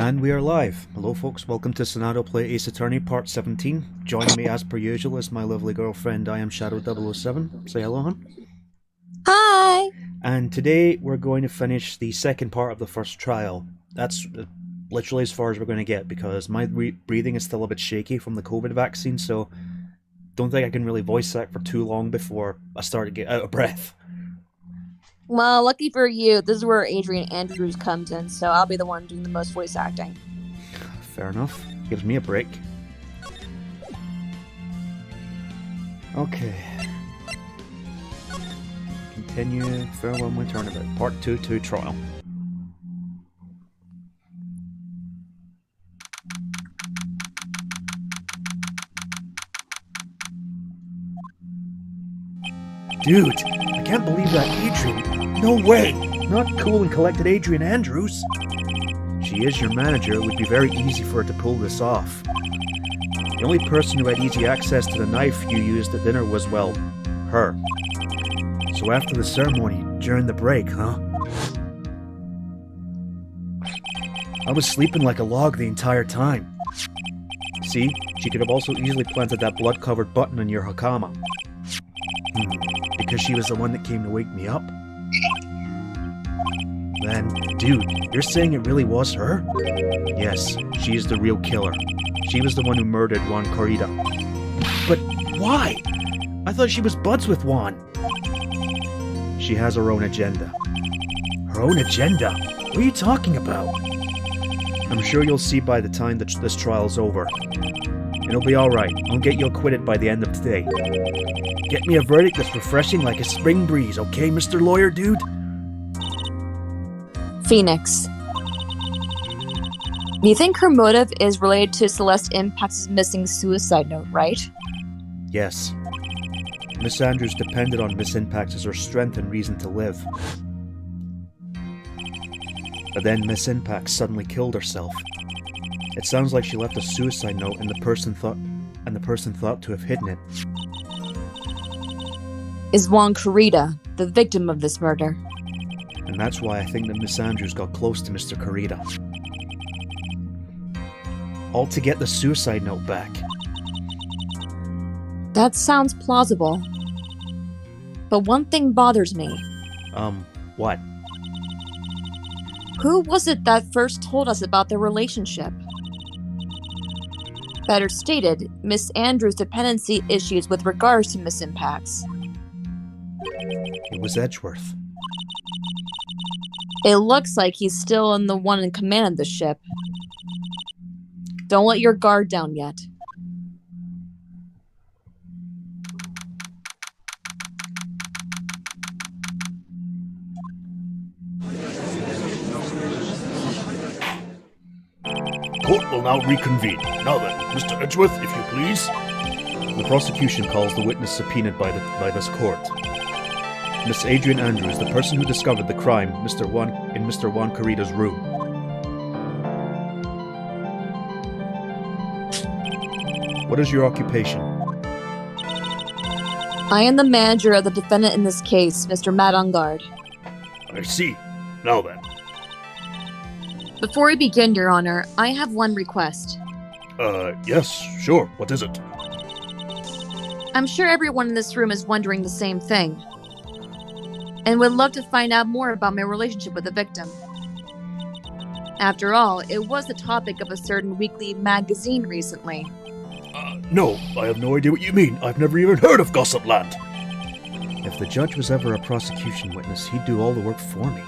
And we are live. Hello folks, welcome to Sonadow Play Ace Attorney Part 17. Joining me as per usual is my lovely girlfriend GF IMShadow007. Say hello, hon. Hi! And today we're going to finish the second part of the first trial. That's literally as far as we're going to get because my breathing is still a bit shaky from the COVID vaccine, so don't think I can really voice act for too long before I start to get out of breath. Well, lucky for you, this is where Adrian Andrews comes in, so I'll be the one doing the most voice acting. Fair enough. Gives me a break. Okay. Continue. Farewell Winter Tournament. Part 2 trial. Dude, I can't believe that Adrian. No way! Not cool and collected Adrian Andrews. She is your manager. It would be very easy for her to pull this off. The only person who had easy access to the knife you used at dinner was, well, her. So after the ceremony, during the break, huh? I was sleeping like a log the entire time. See, she could have also easily planted that blood-covered button on your hakama. Because she was the one that came to wake me up? Then, dude, you're saying it really was her? Yes, she is the real killer. She was the one who murdered Juan Corrida. But why? I thought she was buds with Juan. She has her own agenda. Her own agenda? What are you talking about? I'm sure you'll see by the time that this trial's over. It'll be alright. I'll get you acquitted by the end of today. Get me a verdict that's refreshing like a spring breeze, okay, Mr. Lawyer Dude? Phoenix. You think her motive is related to Celeste Impact's missing suicide note, right? Yes. Miss Andrews depended on Miss Impact as her strength and reason to live. But then Miss Impact suddenly killed herself. It sounds like she left a suicide note and the person thought to have hidden it. Is Juan Corrida the victim of this murder? And that's why I think that Miss Andrews got close to Mr. Corrida. All to get the suicide note back. That sounds plausible. But one thing bothers me. What? Who was it that first told us about their relationship? Better stated, Miss Andrews' dependency issues with regards to Miss Impact's. It was Edgeworth. It looks like he's still the one in command of the ship. Don't let your guard down yet. Court will now reconvene. Now then, Mr. Edgeworth, if you please. The prosecution calls the witness subpoenaed by this court. Miss Adrian Andrews, the person who discovered the crime, in Mr. Juan Corrida's room. What is your occupation? I am the manager of the defendant in this case, Mr. Matt Ungard. I see. Now then. Before we begin, Your Honor, I have one request. Yes, sure. What is it? I'm sure everyone in this room is wondering the same thing, and would love to find out more about my relationship with the victim. After all, it was the topic of a certain weekly magazine recently. No, I have no idea what you mean. I've never even heard of Gossipland. If the judge was ever a prosecution witness, he'd do all the work for me.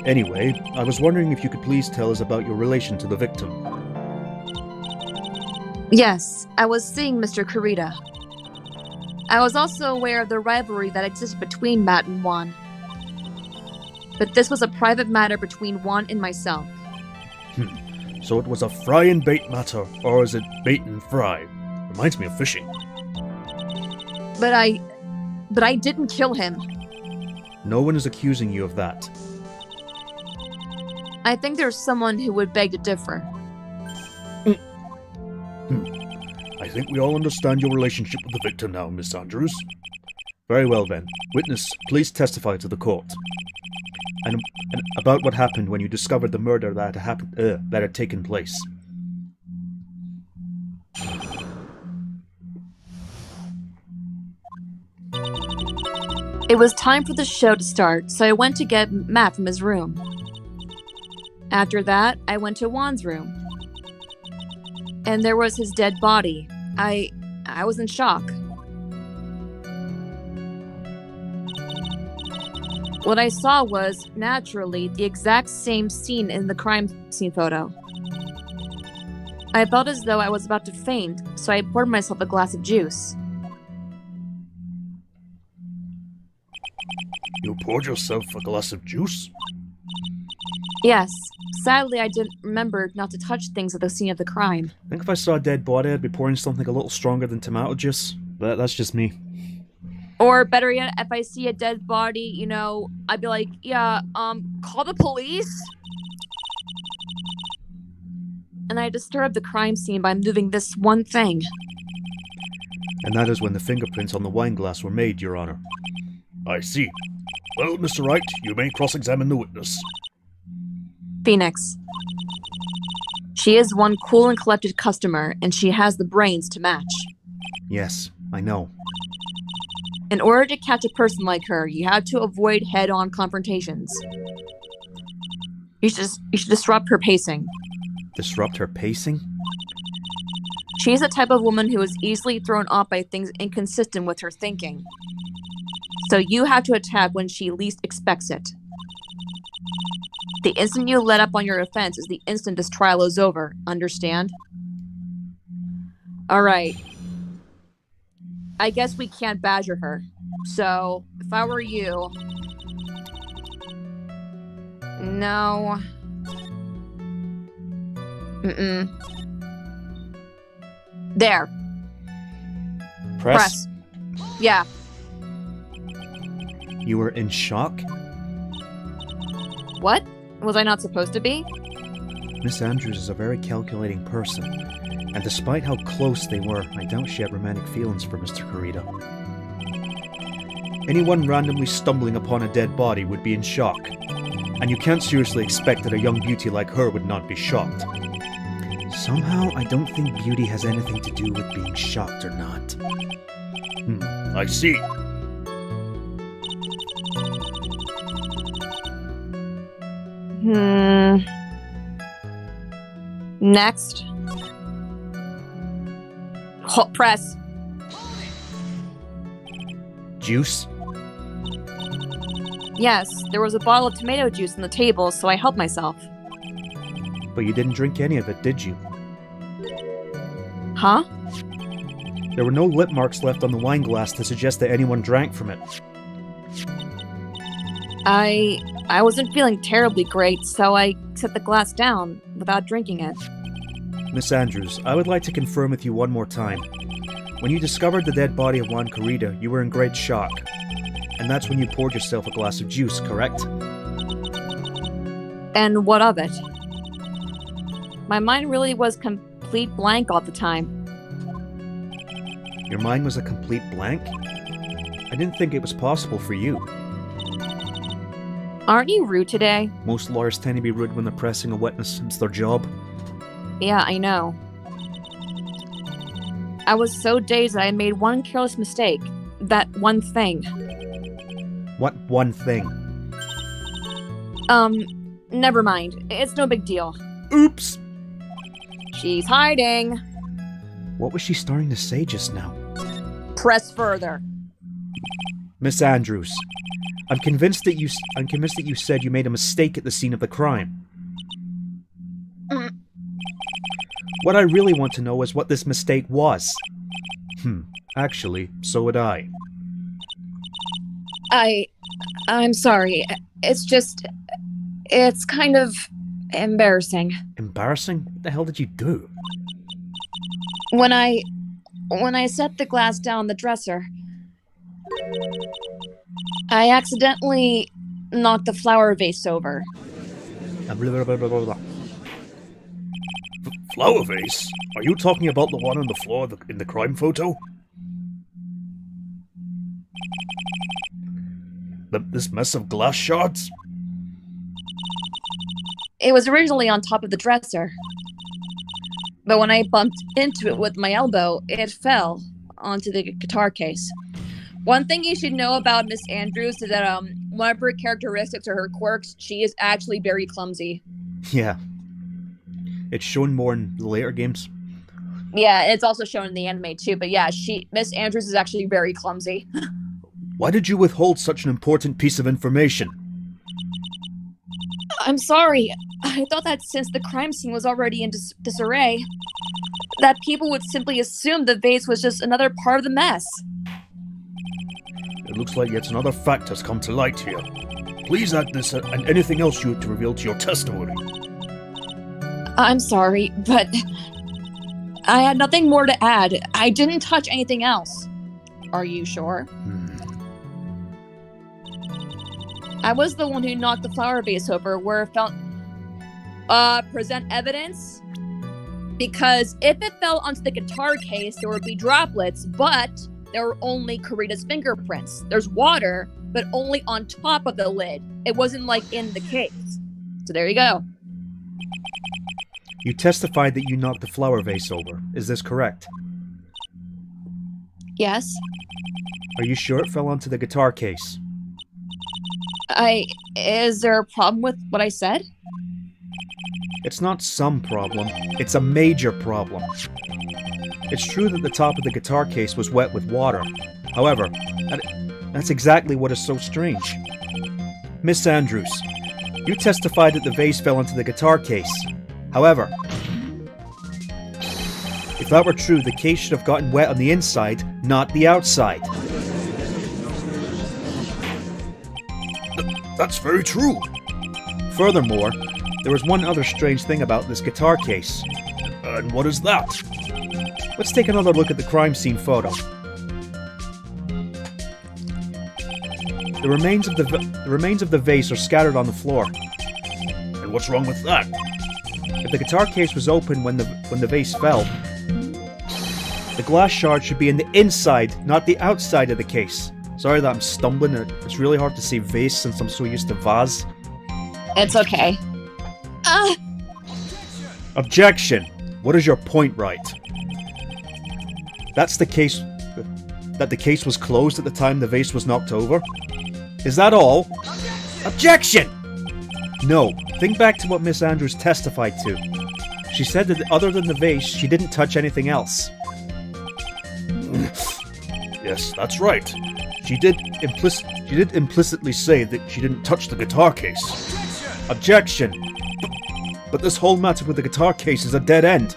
Anyway, I was wondering if you could please tell us about your relation to the victim. Yes, I was seeing Mr. Corrida. I was also aware of the rivalry that existed between Matt and Juan. But this was a private matter between Juan and myself. So it was a fry and bait matter, or is it bait and fry? Reminds me of fishing. But I didn't kill him. No one is accusing you of that. I think there's someone who would beg to differ. I think we all understand your relationship with the victim now, Miss Andrews. Very well then. Witness, please testify to the court. And And about what happened when you discovered the murder that had taken place. It was time for the show to start, so I went to get Matt from his room. After that, I went to Juan's room. And there was his dead body. I was in shock. What I saw was, naturally, the exact same scene in the crime scene photo. I felt as though I was about to faint, so I poured myself a glass of juice. You poured yourself a glass of juice? Yes. Sadly, I didn't remember not to touch things at the scene of the crime. I think if I saw a dead body, I'd be pouring something a little stronger than tomato juice. But that's just me. Or better yet, if I see a dead body, I'd be like, yeah, call the police? And I disturbed the crime scene by moving this one thing. And that is when the fingerprints on the wine glass were made, Your Honor. I see. Well, Mr. Wright, you may cross-examine the witness. Phoenix. She is one cool and collected customer, and she has the brains to match. Yes, I know. In order to catch a person like her, you have to avoid head-on confrontations. You should disrupt her pacing. Disrupt her pacing? She's the type of woman who is easily thrown off by things inconsistent with her thinking. So you have to attack when she least expects it. The instant you let up on your offense is the instant this trial is over. Understand? Alright. I guess we can't badger her. So, if I were you... No. There. Press. Yeah. You were in shock? What? Was I not supposed to be? Miss Andrews is a very calculating person, and despite how close they were, I doubt she had romantic feelings for Mr. Kurita. Anyone randomly stumbling upon a dead body would be in shock, and you can't seriously expect that a young beauty like her would not be shocked. Somehow, I don't think beauty has anything to do with being shocked or not. I see. Next. Press. Juice? Yes, there was a bottle of tomato juice on the table, so I helped myself. But you didn't drink any of it, did you? Huh? There were no lip marks left on the wine glass to suggest that anyone drank from it. I wasn't feeling terribly great, so I set the glass down without drinking it. Miss Andrews, I would like to confirm with you one more time. When you discovered the dead body of Juan Kurita, you were in great shock. And that's when you poured yourself a glass of juice, correct? And what of it? My mind really was complete blank all the time. Your mind was a complete blank? I didn't think it was possible for you. Aren't you rude today? Most lawyers tend to be rude when they're pressing a witness. It's their job. Yeah, I know. I was so dazed that I made one careless mistake. That one thing. What one thing? Never mind. It's no big deal. Oops! She's hiding. What was she starting to say just now? Press further. Miss Andrews, I'm convinced that you said you made a mistake at the scene of the crime. What I really want to know is what this mistake was. Actually, so would I. I'm sorry. It's kind of embarrassing. Embarrassing? What the hell did you do? When I set the glass down on the dresser, I accidentally knocked the flower vase over. Flower vase? Are you talking about the one on the floor in the crime photo? This mess of glass shards? It was originally on top of the dresser. But when I bumped into it with my elbow, it fell onto the guitar case. One thing you should know about Miss Andrews is that one of her characteristics or her quirks, she is actually very clumsy. Yeah. It's shown more in the later games. Yeah, it's also shown in the anime too, but yeah, Miss Andrews is actually very clumsy. Why did you withhold such an important piece of information? I'm sorry. I thought that since the crime scene was already in disarray, that people would simply assume the vase was just another part of the mess. It looks like yet another fact has come to light here. Please add this and anything else you have to reveal to your testimony. I'm sorry, but I had nothing more to add. I didn't touch anything else. Are you sure? I was the one who knocked the flower vase over where it fell. Present evidence? Because if it fell onto the guitar case, there would be droplets, but there were only Karita's fingerprints. There's water, but only on top of the lid. It wasn't like in the case. So there you go. You testified that you knocked the flower vase over. Is this correct? Yes. Are you sure it fell onto the guitar case? Is there a problem with what I said? It's not some problem. It's a major problem. It's true that the top of the guitar case was wet with water. However, that's exactly what is so strange. Miss Andrews, you testified that the vase fell into the guitar case. However, if that were true, the case should have gotten wet on the inside, not the outside. That's very true. Furthermore, there was one other strange thing about this guitar case. And what is that? Let's take another look at the crime scene photo. The remains of the vase are scattered on the floor. And what's wrong with that? If the guitar case was open when the vase fell, the glass shard should be in the inside, not the outside of the case. Sorry that I'm stumbling. It's really hard to say vase since I'm so used to vase. It's okay. Objection! What is your point, right? That's the case... that the case was closed at the time the vase was knocked over? Is that all? Objection! No. Think back to what Miss Andrews testified to. She said that other than the vase, she didn't touch anything else. Yes, that's right. She did implicitly say that she didn't touch the guitar case. Objection! But this whole matter with the guitar case is a dead end.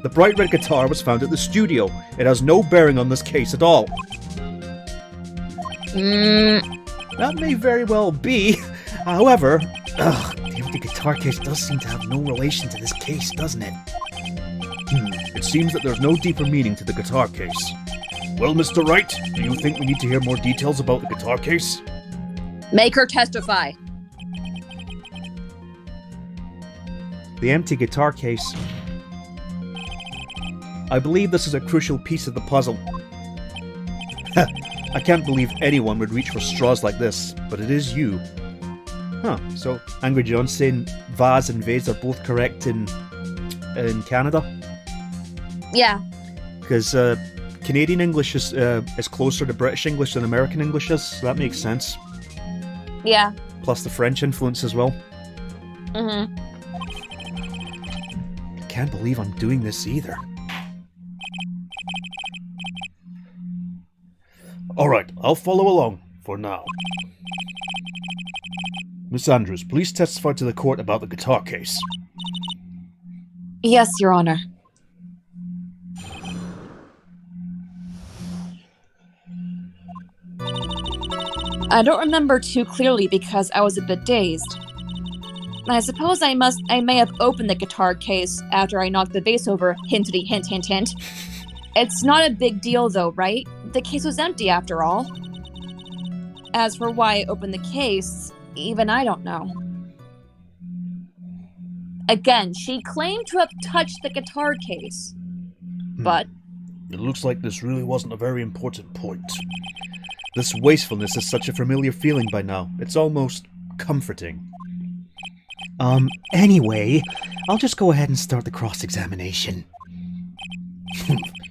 The bright red guitar was found at the studio. It has no bearing on this case at all. That may very well be. However, the empty guitar case does seem to have no relation to this case, doesn't it? It seems that there's no deeper meaning to the guitar case. Well, Mr. Wright, do you think we need to hear more details about the guitar case? Make her testify. The empty guitar case. I believe this is a crucial piece of the puzzle. I can't believe anyone would reach for straws like this, but it is you. So Angry John's saying vase and vase are both correct in Canada? Yeah. Because Canadian English is closer to British English than American English is, so that makes sense. Yeah. Plus the French influence as well. Mm-hmm. I can't believe I'm doing this either. Alright, I'll follow along for now. Miss Andrews, please testify to the court about the guitar case. Yes, Your Honor. I don't remember too clearly because I was a bit dazed. I suppose I may have opened the guitar case after I knocked the vase over, hintity hint hint hint. It's not a big deal though, right? The case was empty after all. As for why I opened the case, even I don't know. Again, she claimed to have touched the guitar case. But... It looks like this really wasn't a very important point. This wastefulness is such a familiar feeling by now. It's almost comforting. Anyway, I'll just go ahead and start the cross-examination.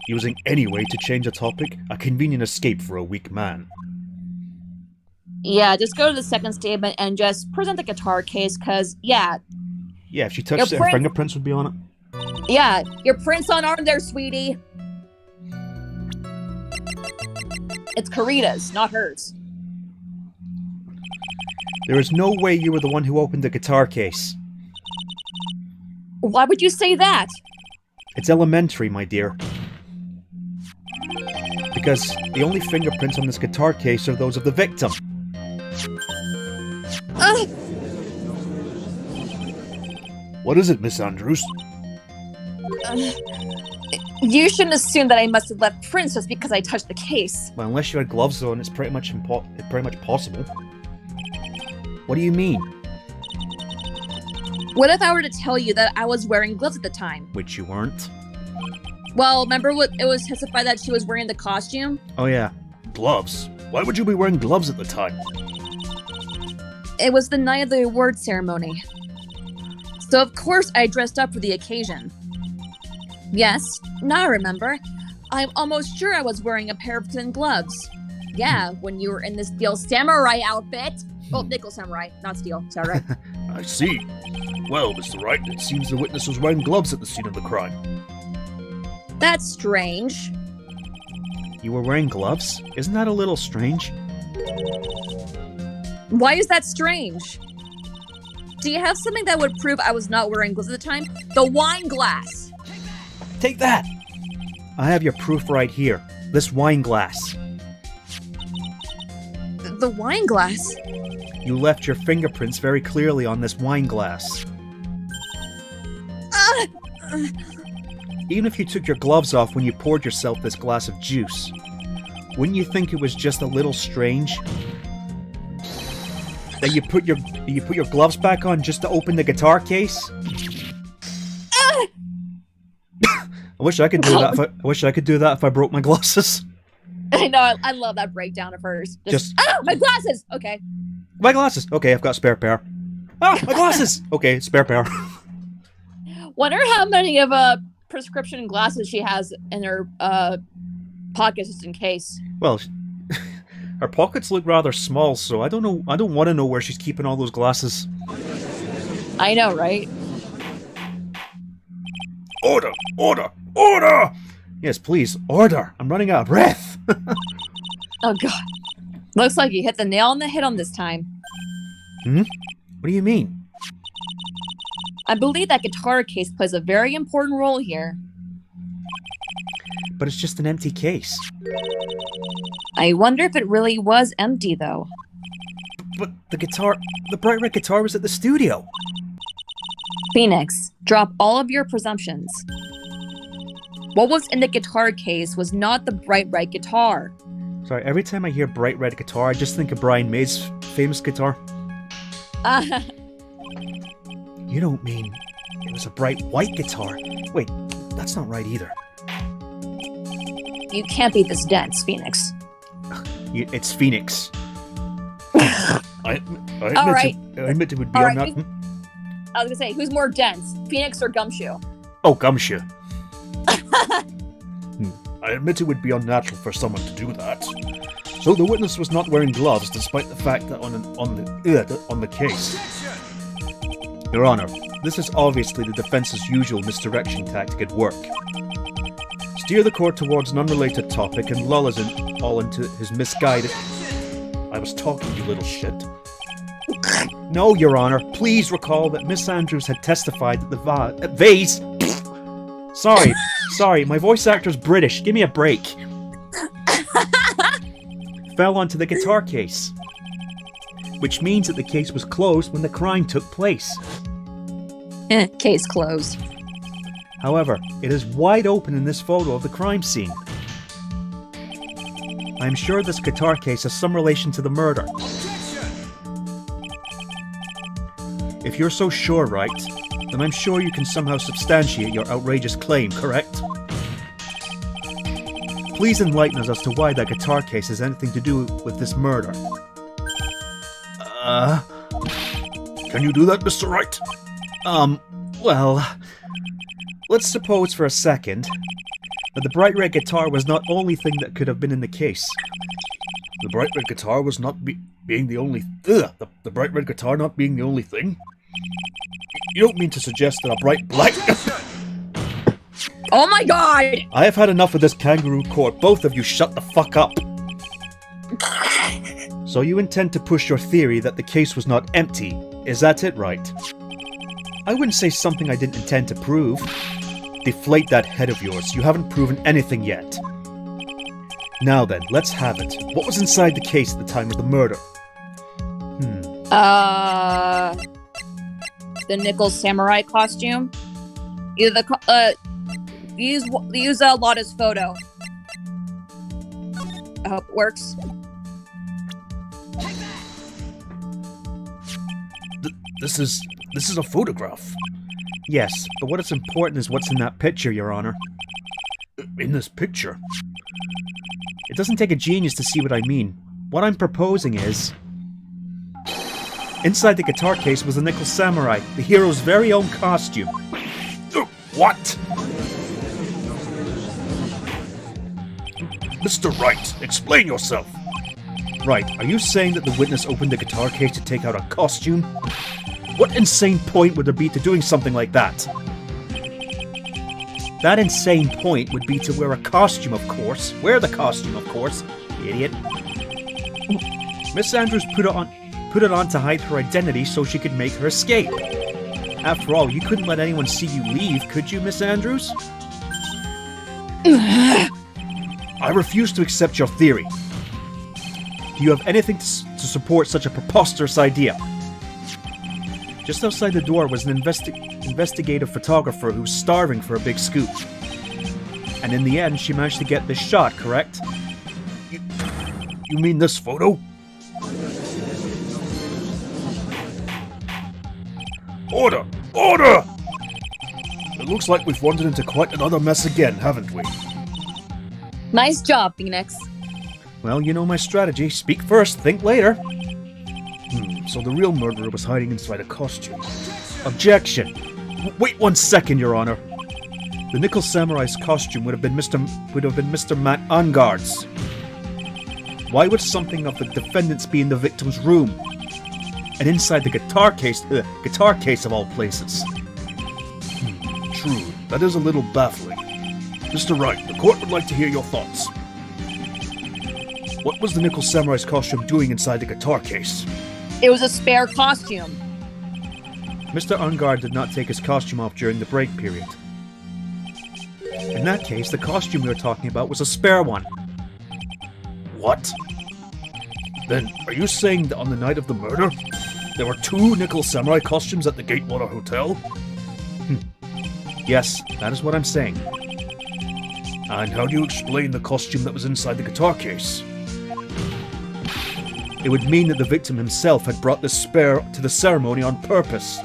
Using anyway to change a topic? A convenient escape for a weak man. Yeah, just go to the second statement and just present the guitar case, cause, yeah. Yeah, if she touched it, her fingerprints would be on it. Yeah, your prints aren't there, sweetie. It's Karita's, not hers. There is no way you were the one who opened the guitar case. Why would you say that? It's elementary, my dear. Because the only fingerprints on this guitar case are those of the victim. What is it, Miss Andrews? You shouldn't assume that I must have left prints just because I touched the case. Well, unless you had gloves on, it's pretty much possible. What do you mean? What if I were to tell you that I was wearing gloves at the time? Which you weren't. Well, remember what it was testified that she was wearing the costume? Oh yeah. Gloves? Why would you be wearing gloves at the time? It was the night of the award ceremony. So of course I dressed up for the occasion. Yes, now I remember. I'm almost sure I was wearing a pair of thin gloves. Yeah, when you were in the Steel Samurai outfit. Oh, Nickel Samurai, not Steel. Sorry. I see. Well, Mr. Wright, it seems the witness was wearing gloves at the scene of the crime. That's strange. You were wearing gloves? Isn't that a little strange? Why is that strange? Do you have something that would prove I was not wearing gloves at the time? The wine glass! Take that! I have your proof right here. This wine glass. The wine glass? You left your fingerprints very clearly on this wine glass. Even if you took your gloves off when you poured yourself this glass of juice, wouldn't you think it was just a little strange that you put your gloves back on just to open the guitar case? I wish I could do that. I wish I could do that if I broke my glasses. I know. I love that breakdown of hers. Oh, my glasses. Okay. My glasses. Okay, I've got a spare pair. Ah, my glasses. Okay, spare pair. Wonder how many of prescription glasses she has in her pocket, just in case. Well, her pockets look rather small, so I don't know. I don't want to know where she's keeping all those glasses. I know, right? Order! Order! Order! Yes, please, order! I'm running out of breath! Oh, God. Looks like you hit the nail on the head on this time. Hmm? What do you mean? I believe that guitar case plays a very important role here. But it's just an empty case. I wonder if it really was empty, though. But the bright red guitar was at the studio. Phoenix, drop all of your presumptions. What was in the guitar case was not the bright red guitar. Sorry, every time I hear bright red guitar, I just think of Brian May's famous guitar. You don't mean it was a bright white guitar? Wait, that's not right either. You can't be this dense, Phoenix. It's Phoenix. I admit it would be on that. I was gonna say, who's more dense, Phoenix or Gumshoe? Oh, Gumshoe. I admit it would be unnatural for someone to do that. So the witness was not wearing gloves, despite the fact that on the case. Your Honor, this is obviously the defense's usual misdirection tactic at work. Steer the court towards an unrelated topic and lull us all into his misguided... I was talking, you little shit. No, Your Honor, please recall that Miss Andrews had testified that the vase... Sorry, my voice actor's British. Give me a break. Fell onto the guitar case. Which means that the case was closed when the crime took place. Case closed. However, it is wide open in this photo of the crime scene. I am sure this guitar case has some relation to the murder. If you're so sure, Wright, then I'm sure you can somehow substantiate your outrageous claim, correct? Please enlighten us as to why that guitar case has anything to do with this murder. Can Can you do that, Mr. Wright? Well, let's suppose for a second that the bright red guitar was not the only thing that could have been in the case. The bright red guitar was not being the only... the bright red guitar not being the only thing? You don't mean to suggest that a bright black... Oh my god! I have had enough of this kangaroo court. Both of you shut the fuck up. So you intend to push your theory that the case was not empty. Is that it, right? I wouldn't say something I didn't intend to prove. Deflate that head of yours. You haven't proven anything yet. Now then, let's have it. What was inside the case at the time of the murder? The nickel samurai costume. Use Lotta's photo. I hope it works. This is a photograph. Yes, but what is important is what's in that picture, Your Honor. In this picture? It doesn't take a genius to see what I mean. What I'm proposing is... inside the guitar case was the nickel samurai, the hero's very own costume. What? Mr. Wright, explain yourself. Right, are you saying that the witness opened the guitar case to take out a costume? What insane point would there be to doing something like that? That insane point would be to wear a costume, of course. Wear the costume, of course, idiot. Miss Andrews put it on to hide her identity so she could make her escape. After all, you couldn't let anyone see you leave, could you, Miss Andrews? I refuse to accept your theory. Do you have anything to support such a preposterous idea? Just outside the door was an investigative photographer who was starving for a big scoop. And in the end, she managed to get this shot, correct? You mean this photo? Order! Order! It looks like we've wandered into quite another mess again, haven't we? Nice job, Phoenix. Well, you know my strategy. Speak first, think later. So the real murderer was hiding inside a costume. Objection! Wait 1 second, Your Honor. The nickel samurai's costume would have been Mr. Matt Ungard's. Why would something of the defendant's be in the victim's room? And inside the guitar case of all places. True, that is a little baffling. Mr. Wright, the court would like to hear your thoughts. What was the nickel samurai's costume doing inside the guitar case? It was a spare costume. Mr. Ungard did not take his costume off during the break period. In that case, the costume we were talking about was a spare one. What? Then, are you saying that on the night of the murder, there were 2 nickel samurai costumes at the Gatewater Hotel? Yes, that is what I'm saying. And how do you explain the costume that was inside the guitar case? It would mean that the victim himself had brought the spare to the ceremony on purpose.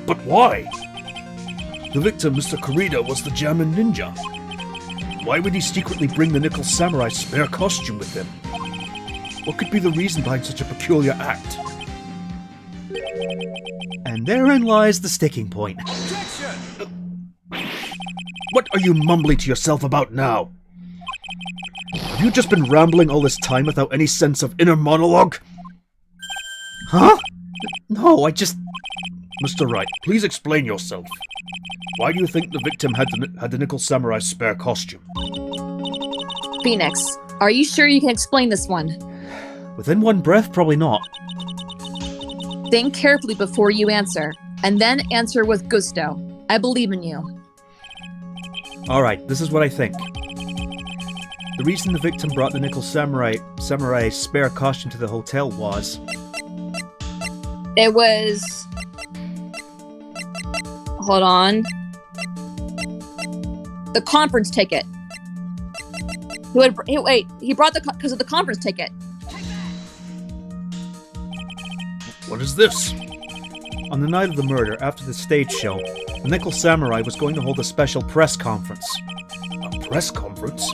But why? The victim, Mr. Kurita, was the German ninja. Why would he secretly bring the nickel samurai spare costume with him? What could be the reason behind such a peculiar act? And therein lies the sticking point. What are you mumbling to yourself about now? Have you just been rambling all this time without any sense of inner monologue? Huh? No, I just... Mr. Wright, please explain yourself. Why do you think the victim had the nickel samurai's spare costume? Phoenix, are you sure you can explain this one? Within one breath, probably not. Think carefully before you answer, and then answer with gusto. I believe in you. Alright, this is what I think. The reason the victim brought the nickel samurai's spare costume to the hotel was... It was... Hold on. The conference ticket. He brought because of the conference ticket. What is this? On the night of the murder, after the stage show, the nickel samurai was going to hold a special press conference. A press conference?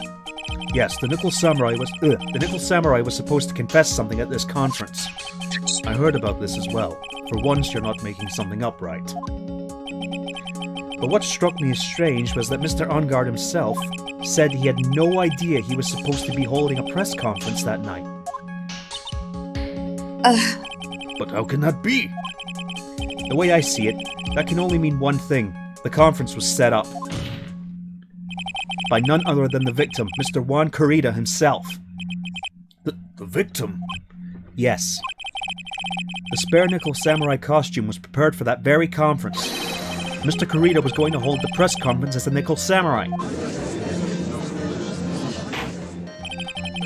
Yes, the nickel samurai was supposed to confess something at this conference. I heard about this as well. For once, you're not making something up right. But what struck me as strange was that Mr. Ungard himself said he had no idea he was supposed to be holding a press conference that night. But how can that be? The way I see it, that can only mean one thing. The conference was set up by none other than the victim, Mr. Juan Corrida himself. The victim? Yes. The spare nickel samurai costume was prepared for that very conference. Mr. Corrida was going to hold the press conference as the nickel samurai.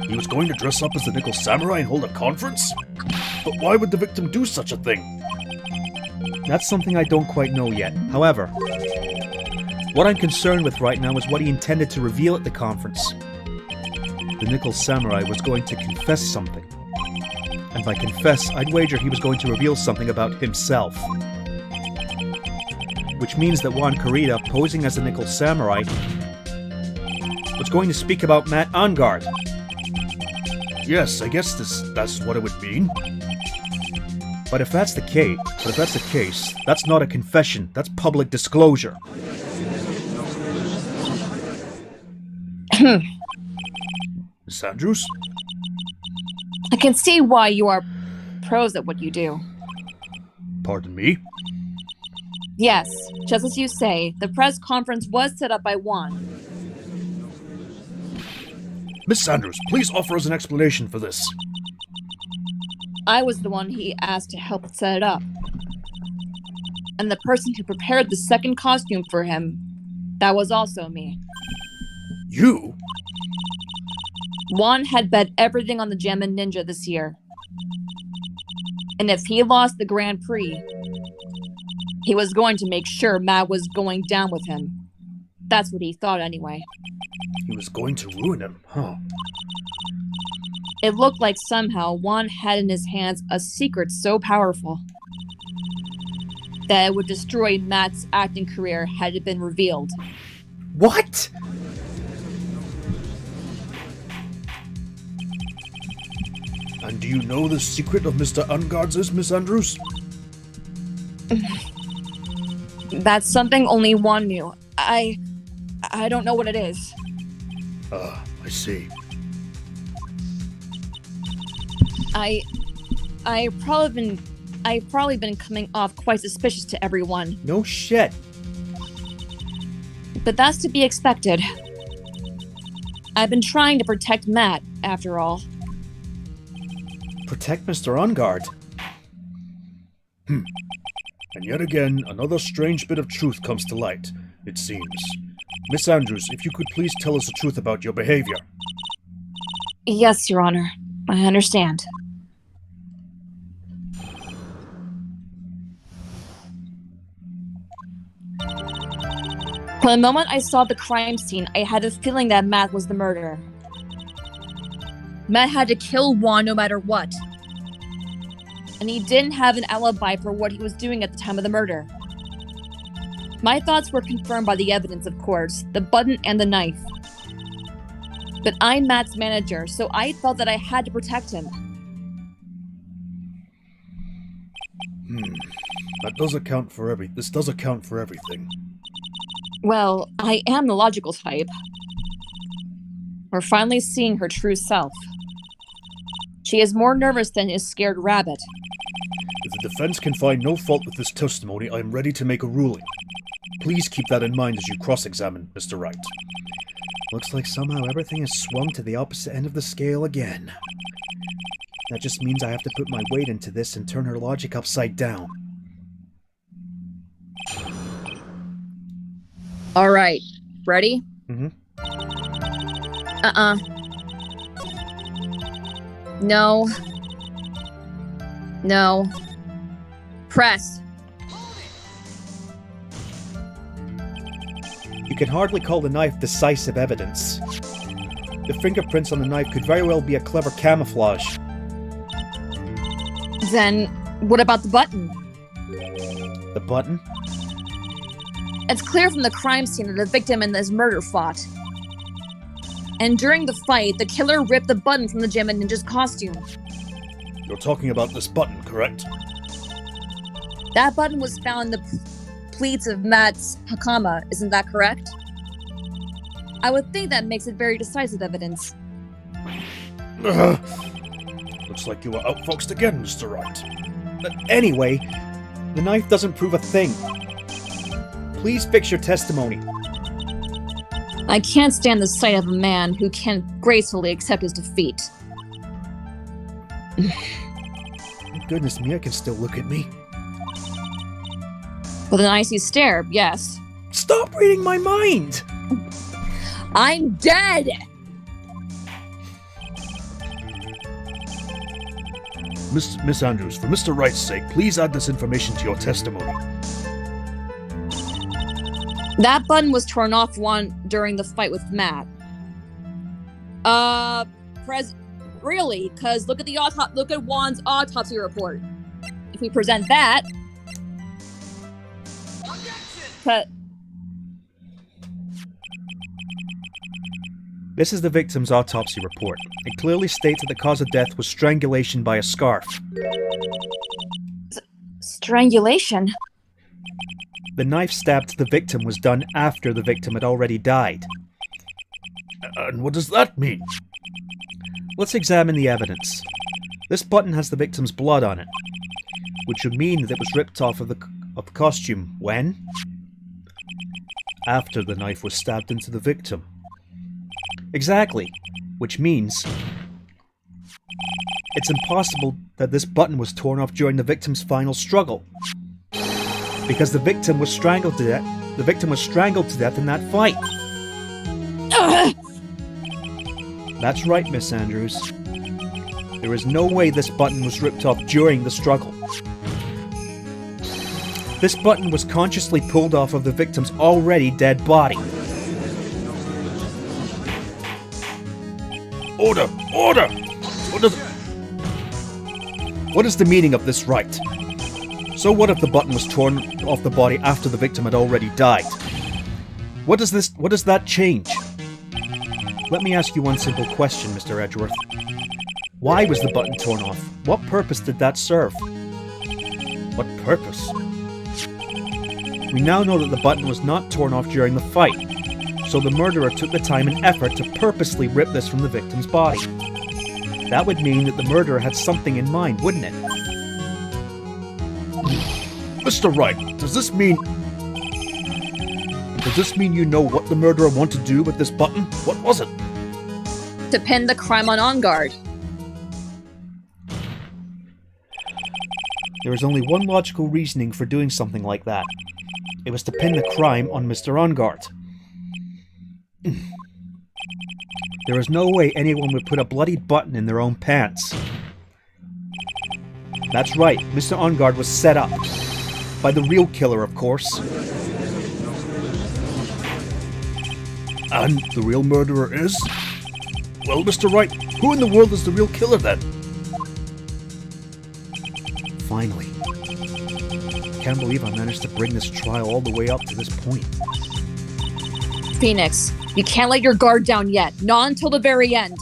He was going to dress up as the Nickel Samurai and hold a conference? But why would the victim do such a thing? That's something I don't quite know yet. However, what I'm concerned with right now is what he intended to reveal at the conference. The Nickel Samurai was going to confess something. And by confess, I'd wager he was going to reveal something about himself. Which means that Juan Corrida, posing as the Nickel Samurai, was going to speak about Matt Ungard. Yes, I guess that's what it would mean. But if that's the case, that's not a confession. That's public disclosure. Miss Andrews? I can see why you are pros at what you do. Pardon me? Yes, just as you say, the press conference was set up by Juan. Miss Andrews, please offer us an explanation for this. I was the one he asked to help set it up. And the person who prepared the second costume for him, that was also me. You? Juan had bet everything on the Gemin Ninja this year. And if he lost the Grand Prix, he was going to make sure Matt was going down with him. That's what he thought anyway. He was going to ruin him, huh? It looked like somehow Juan had in his hands a secret so powerful that it would destroy Matt's acting career had it been revealed. What? And do you know the secret of Mr. Ungard's is, Miss Andrews? That's something only Juan knew. I don't know what it is. I see. I've probably been coming off quite suspicious to everyone, No shit. but that's to be expected. I've been trying to protect Matt, after all. Protect Mr. Ungard. And yet again, another strange bit of truth comes to light, it seems. Miss Andrews, if you could please tell us the truth about your behavior. Yes, Your Honor. I understand. From the moment I saw the crime scene, I had a feeling that Matt was the murderer. Matt had to kill Juan no matter what. And he didn't have an alibi for what he was doing at the time of the murder. My thoughts were confirmed by the evidence, of course, the button and the knife. But I'm Matt's manager, so I felt that I had to protect him. This does account for everything. Well, I am the logical type. We're finally seeing her true self. She is more nervous than his scared rabbit. If the defense can find no fault with this testimony, I am ready to make a ruling. Please keep that in mind as you cross-examine, Mr. Wright. Looks like somehow everything has swung to the opposite end of the scale again. That just means I have to put my weight into this and turn her logic upside down. All right. Ready? Mm-hmm. No. No. Press. You can hardly call the knife decisive evidence. The fingerprints on the knife could very well be a clever camouflage. Then, what about the button? The button? It's clear from the crime scene that the victim and his murder fought. And during the fight, the killer ripped the button from the Gemin Ninja's costume. You're talking about this button, correct? That button was found in the pleats of Matt's hakama, isn't that correct? I would think that makes it very decisive evidence. Looks like you were outfoxed again, Mr. Wright. But anyway, the knife doesn't prove a thing. Please fix your testimony. I can't stand the sight of a man who can't gracefully accept his defeat. Goodness me, I can still look at me. With an icy stare, yes. Stop reading my mind! I'm dead! Miss Andrews, for Mr. Wright's sake, please add this information to your testimony. That button was torn off during the fight with Matt. Really? Because look at Juan's autopsy report. If we present that... This is the victim's autopsy report. It clearly states that the cause of death was strangulation by a scarf. Strangulation? The knife stab to the victim was done after the victim had already died. And what does that mean? Let's examine the evidence. This button has the victim's blood on it, which would mean that it was ripped off of the costume when? After the knife was stabbed into the victim. Exactly, which means it's impossible that this button was torn off during the victim's final struggle. Because the victim was strangled to death. The victim was strangled to death in that fight. That's right, Miss Andrews. There is no way this button was ripped off during the struggle. This button was consciously pulled off of the victim's already dead body. Order! Order! What is the meaning of this right? So what if the button was torn off the body after the victim had already died? What does that change? Let me ask you one simple question, Mr. Edgeworth. Why was the button torn off? What purpose did that serve? What purpose? We now know that the button was not torn off during the fight, so the murderer took the time and effort to purposely rip this from the victim's body. That would mean that the murderer had something in mind, wouldn't it? Mr. Wright, does this mean you know what the murderer wanted to do with this button? What was it? To pin the crime on guard. There is only one logical reasoning for doing something like that. It was to pin the crime on Mr. Ongard. There is no way anyone would put a bloodied button in their own pants. That's right, Mr. Ongard was set up. By the real killer, of course. And the real murderer is? Well, Mr. Wright, who in the world is the real killer then? Finally. Can't believe I managed to bring this trial all the way up to this point. Phoenix, you can't let your guard down yet. Not until the very end.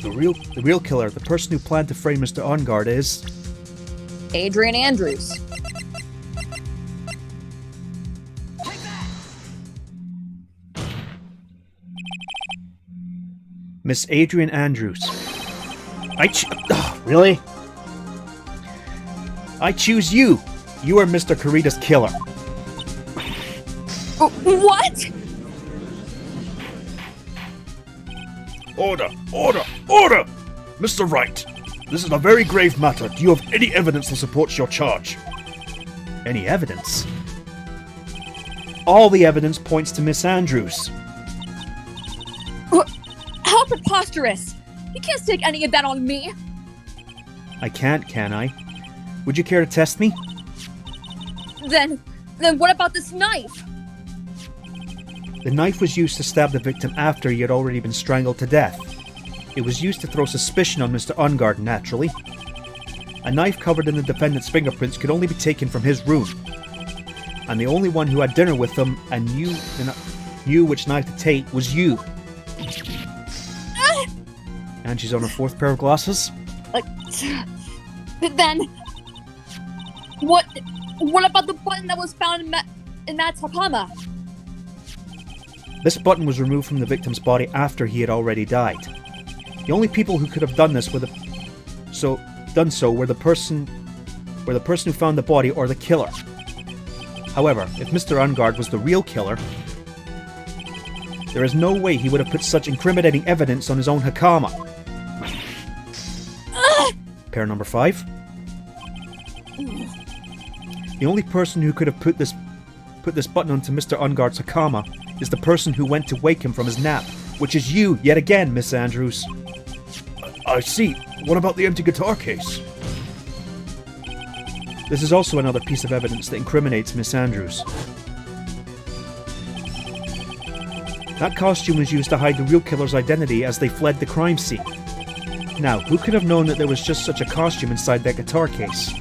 The real killer, the person who planned to frame Mr. Ongard is... Adrian Andrews. Miss Adrian Andrews. Really? I choose you! You are Mr. Kurita's killer. What? Order! Order! Order! Mr. Wright, this is a very grave matter. Do you have any evidence that supports your charge? Any evidence? All the evidence points to Miss Andrews. How preposterous! You can't stick any of that on me! I can't, can I? Would you care to test me? Then what about this knife? The knife was used to stab the victim after he had already been strangled to death. It was used to throw suspicion on Mr. Ongard, naturally. A knife covered in the defendant's fingerprints could only be taken from his room. And the only one who had dinner with them and knew which knife to take was you. And she's on her fourth pair of glasses? Then, what about the button that was found in Matt's Hakama? This button was removed from the victim's body after he had already died. The only people who could have done this were the person who found the body or the killer. However, if Mr. Ungard was the real killer, there is no way he would have put such incriminating evidence on his own Hakama. Pair number 5. The only person who could have put this button onto Mr. Ungard's Hakama is the person who went to wake him from his nap, which is you, yet again, Miss Andrews. I see. What about the empty guitar case? This is also another piece of evidence that incriminates Miss Andrews. That costume was used to hide the real killer's identity as they fled the crime scene. Now, who could have known that there was just such a costume inside that guitar case?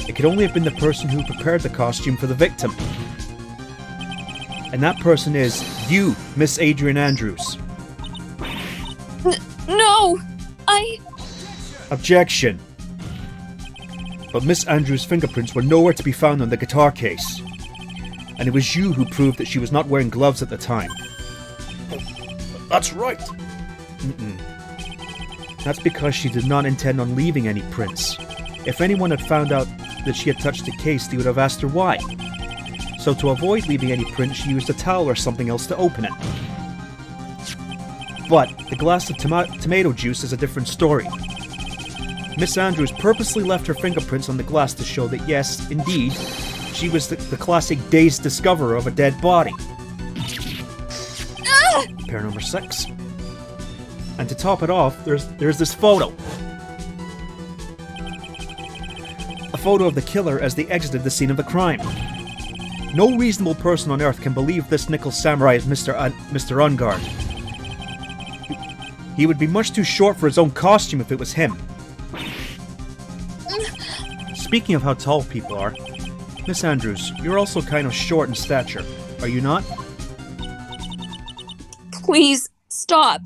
It could only have been the person who prepared the costume for the victim. And that person is you, Miss Adrian Andrews. No! Objection! But Miss Andrews' fingerprints were nowhere to be found on the guitar case. And it was you who proved that she was not wearing gloves at the time. That's right. That's because she did not intend on leaving any prints. If anyone had found out that she had touched the case, they would have asked her why. So to avoid leaving any prints, she used a towel or something else to open it. But the glass of tomato juice is a different story. Miss Andrews purposely left her fingerprints on the glass to show that yes, indeed, she was the classic dazed discoverer of a dead body. Pair number 6. And to top it off, there's this photo. A photo of the killer as they exited the scene of the crime. No reasonable person on Earth can believe this nickel samurai is Mr. Ungard. He would be much too short for his own costume if it was him. Speaking of how tall people are, Miss Andrews, you're also kind of short in stature, are you not? Please, stop.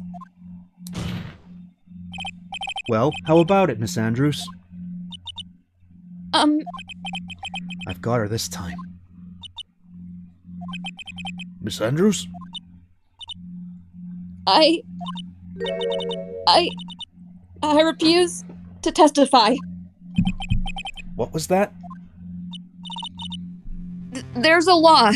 Well, how about it, Miss Andrews? I've got her this time. Miss Andrews? I refuse to testify. What was that? There's a law.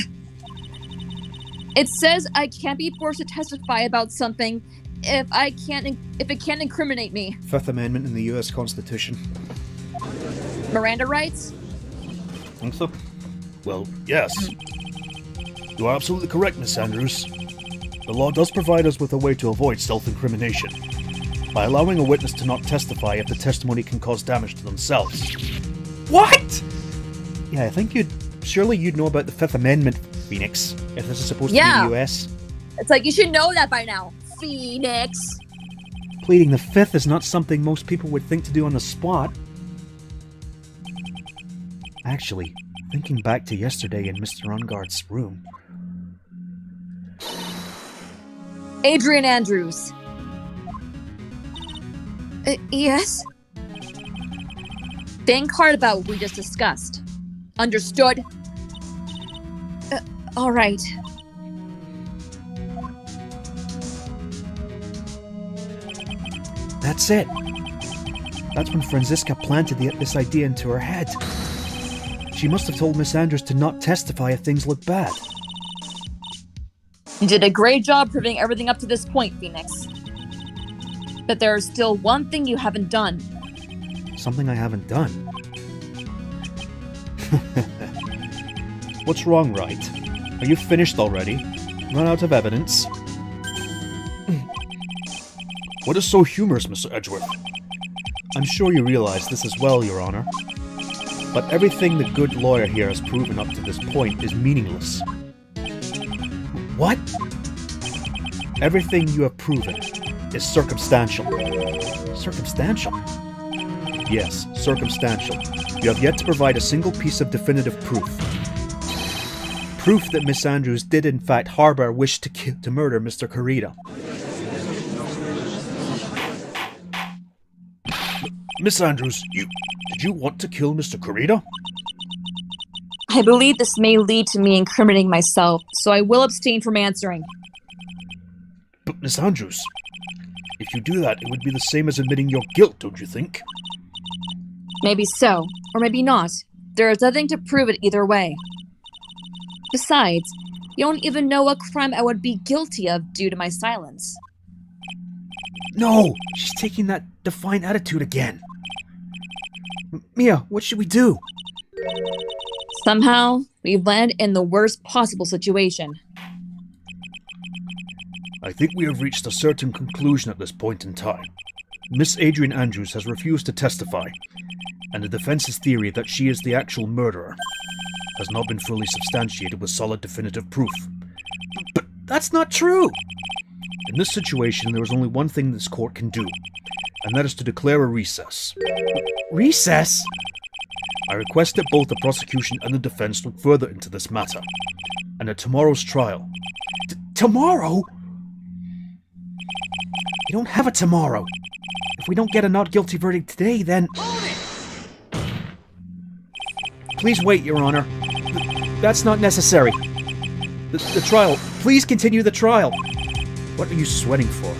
It says I can't be forced to testify about something if it can't incriminate me. Fifth Amendment in the U.S. Constitution. Miranda rights? Think so? Well, yes. You are absolutely correct, Miss Andrews. The law does provide us with a way to avoid self-incrimination, by allowing a witness to not testify if the testimony can cause damage to themselves. What? Yeah, I think surely you'd know about the Fifth Amendment, Phoenix, if this is supposed to be the US. It's like you should know that by now, Phoenix. Pleading the Fifth is not something most people would think to do on the spot. Actually, thinking back to yesterday in Mr. Ungard's room. Adrian Andrews. Yes? Think hard about what we just discussed. Understood? All right. That's it. That's when Franziska planted this idea into her head. She must have told Miss Andrews to not testify if things look bad. You did a great job proving everything up to this point, Phoenix. But there is still one thing you haven't done. Something I haven't done? What's wrong, Wright? Are you finished already? Run out of evidence? What is so humorous, Mr. Edgeworth? I'm sure you realize this as well, Your Honor. But everything the good lawyer here has proven up to this point is meaningless. What? Everything you have proven is circumstantial. Circumstantial? Yes, circumstantial. You have yet to provide a single piece of definitive proof. Proof that Miss Andrews did in fact harbor a wish to murder Mr. Kurita. Miss Andrews, did you want to kill Mr. Kurita? I believe this may lead to me incriminating myself, so I will abstain from answering. But Miss Andrews, if you do that, it would be the same as admitting your guilt, don't you think? Maybe so, or maybe not. There is nothing to prove it either way. Besides, you don't even know what crime I would be guilty of due to my silence. No! She's taking that defiant attitude again. Mia, what should we do? Somehow, we've landed in the worst possible situation. I think we have reached a certain conclusion at this point in time. Miss Adrian Andrews has refused to testify, and the defense's theory that she is the actual murderer has not been fully substantiated with solid definitive proof. But that's not true! In this situation, there is only one thing this court can do, and that is to declare a recess. Recess? I request that both the prosecution and the defense look further into this matter, and at tomorrow's trial. Tomorrow? We don't have a tomorrow. If we don't get a not guilty verdict today, then... Please wait, Your Honor. That's not necessary. The trial. Please continue the trial. What are you sweating for?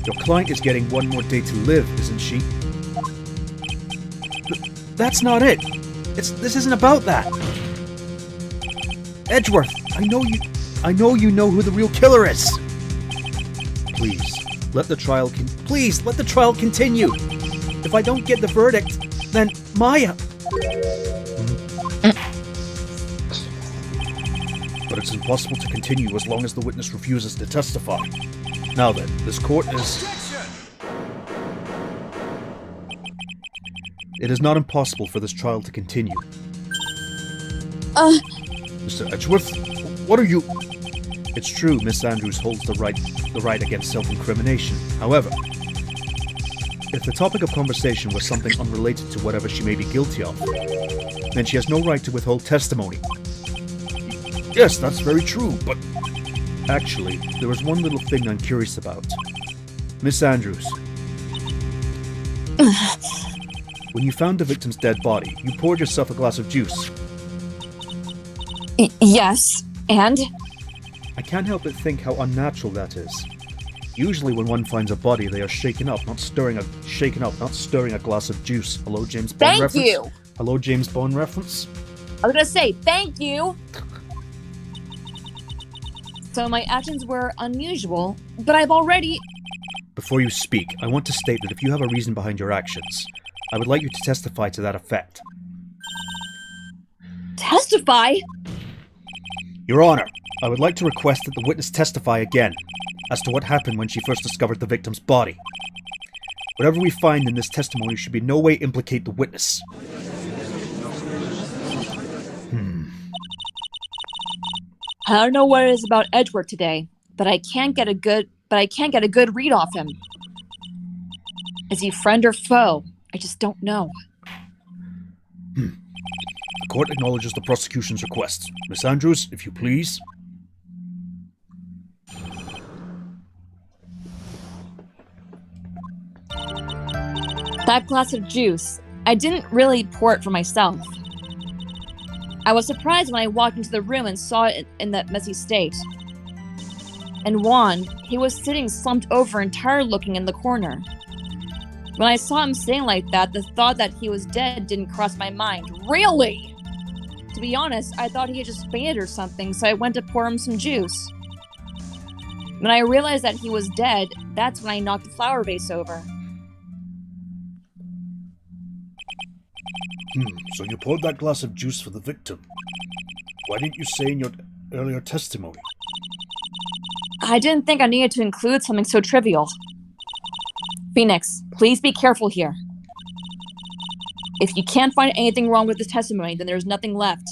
Your client is getting one more day to live, isn't she? That's not it. This isn't about that. Edgeworth, I know you know who the real killer is. Please, let the trial continue. If I don't get the verdict, then Maya... But it's impossible to continue as long as the witness refuses to testify. Now then, this court is... It is not impossible for this trial to continue. Mr. Edgeworth, what are you... It's true, Miss Andrews holds the right against self-incrimination. However, if the topic of conversation was something unrelated to whatever she may be guilty of, then she has no right to withhold testimony. Yes, that's very true, but... Actually, there is one little thing I'm curious about. Miss Andrews. When you found the victim's dead body, you poured yourself a glass of juice. Yes, and? I can't help but think how unnatural that is. Usually when one finds a body, they are shaken up, not stirring a glass of juice. Hello, James Bond reference? Thank you! Hello, James Bond reference? I was gonna say, thank you! So my actions were unusual, but I've already... Before you speak, I want to state that if you have a reason behind your actions, I would like you to testify to that effect. Testify? Your Honor, I would like to request that the witness testify again as to what happened when she first discovered the victim's body. Whatever we find in this testimony should in no way implicate the witness. I don't know what it is about Edgeworth today, but I can't get a good read off him. Is he friend or foe? I just don't know. The court acknowledges the prosecution's request. Miss Andrews, if you please. That glass of juice, I didn't really pour it for myself. I was surprised when I walked into the room and saw it in that messy state. And Juan, he was sitting slumped over and tired looking in the corner. When I saw him sitting like that, the thought that he was dead didn't cross my mind. Really? To be honest, I thought he had just fainted or something, so I went to pour him some juice. When I realized that he was dead, that's when I knocked the flower vase over. So you poured that glass of juice for the victim. Why didn't you say in your earlier testimony? I didn't think I needed to include something so trivial. Phoenix, please be careful here. If you can't find anything wrong with this testimony, then there's nothing left.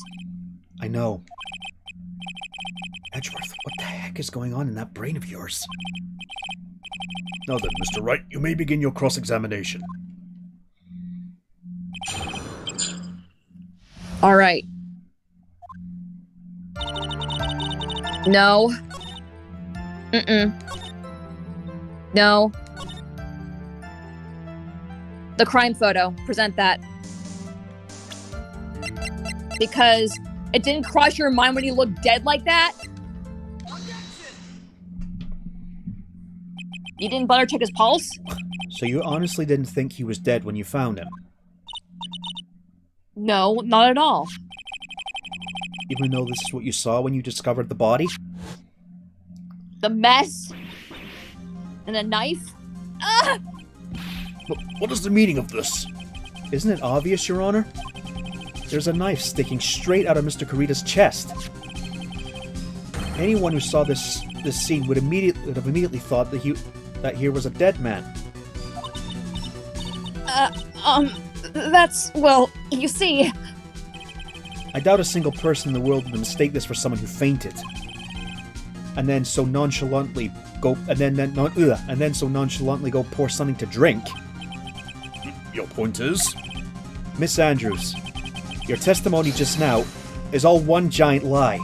I know. Edgeworth, what the heck is going on in that brain of yours? Now then, Mr. Wright, you may begin your cross-examination. All right. No. No. The crime photo. Present that. Because it didn't cross your mind when he looked dead like that? You didn't bother check his pulse? So you honestly didn't think he was dead when you found him? No, not at all. Even though this is what you saw when you discovered the body? The mess? And a knife? Ah! What is the meaning of this? Isn't it obvious, Your Honor? There's a knife sticking straight out of Mr. Kurita's chest. Anyone who saw this scene would have immediately thought that here was a dead man. That's, well, you see... I doubt a single person in the world would mistake this for someone who fainted. And then so nonchalantly go pour something to drink. Your point is? Miss Andrews, your testimony just now is all one giant lie.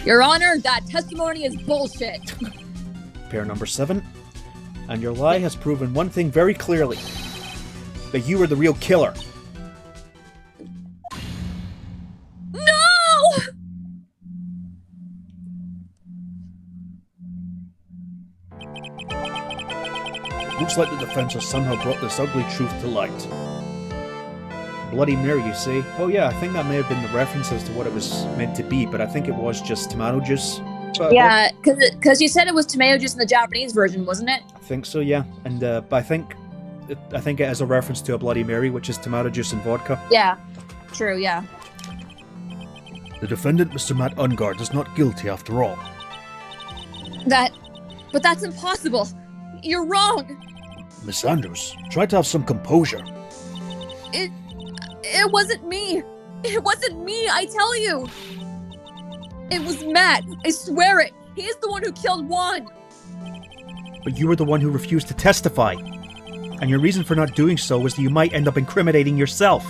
Your Honor, that testimony is bullshit. Pair number 7. And your lie has proven one thing very clearly. That you were the real killer. No! Looks like the defense has somehow brought this ugly truth to light. Bloody Mary, you see? Oh yeah, I think that may have been the references to what it was meant to be, but I think it was just tomato juice. Yeah, because you said it was tomato juice in the Japanese version, wasn't it? I think so, yeah. And but I think it has a reference to a Bloody Mary, which is tomato juice and vodka. Yeah, true, yeah. The defendant, Mr. Matt Ungard, is not guilty after all. But that's impossible. You're wrong. Miss Andrews, try to have some composure. It wasn't me. It wasn't me, I tell you. It was Matt. I swear it. He is the one who killed Juan. But you were the one who refused to testify. And your reason for not doing so was that you might end up incriminating yourself.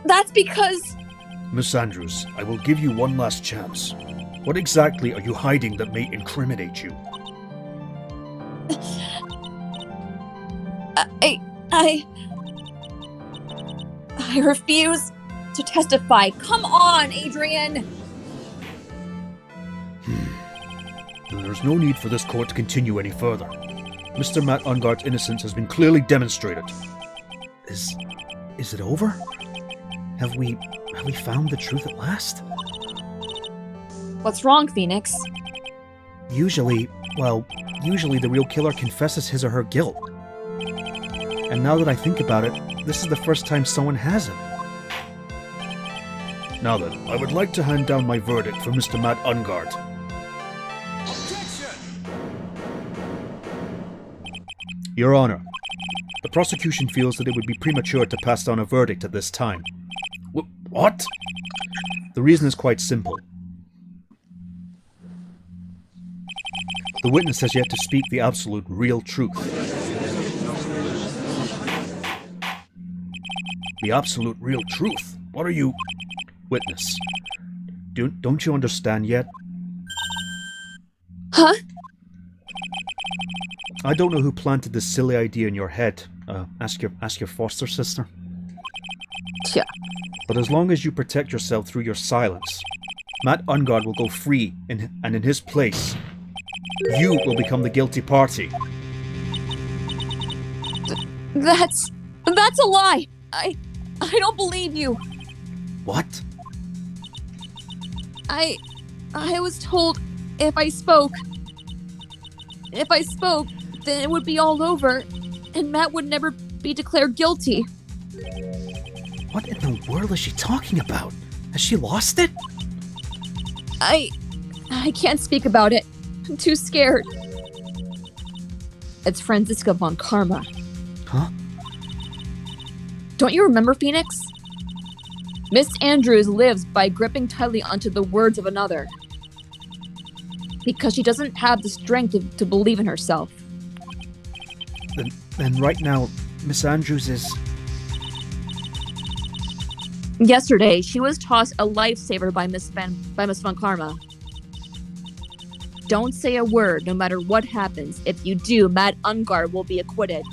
That's because... Miss Andrews, I will give you one last chance. What exactly are you hiding that may incriminate you? I refuse to testify. Come on, Adrian! Then there's no need for this court to continue any further. Mr. Matt Ungard's innocence has been clearly demonstrated. Is it over? Have we found the truth at last? What's wrong, Phoenix? Usually the real killer confesses his or her guilt. And now that I think about it, this is the first time someone hasn't. Now then, I would like to hand down my verdict for Mr. Matt Ungard. Your Honor, the prosecution feels that it would be premature to pass down a verdict at this time. What? The reason is quite simple. The witness has yet to speak the absolute real truth. The absolute real truth? What are you... Witness, don't you understand yet? Huh? I don't know who planted this silly idea in your head. Ask your foster sister. Yeah. But as long as you protect yourself through your silence, Matt Ungard will go free, and in his place, you will become the guilty party. That's a lie. I don't believe you. What? I was told if I spoke, then it would be all over, and Matt would never be declared guilty. What in the world is she talking about? Has she lost it? I can't speak about it. I'm too scared. It's Franziska von Karma. Huh? Don't you remember, Phoenix? Miss Andrews lives by gripping tightly onto the words of another. Because she doesn't have the strength to believe in herself. Then right now, Miss Andrews is... Yesterday, she was tossed a lifesaver by Miss von Karma. Don't say a word, no matter what happens. If you do, Matt Ungard will be acquitted.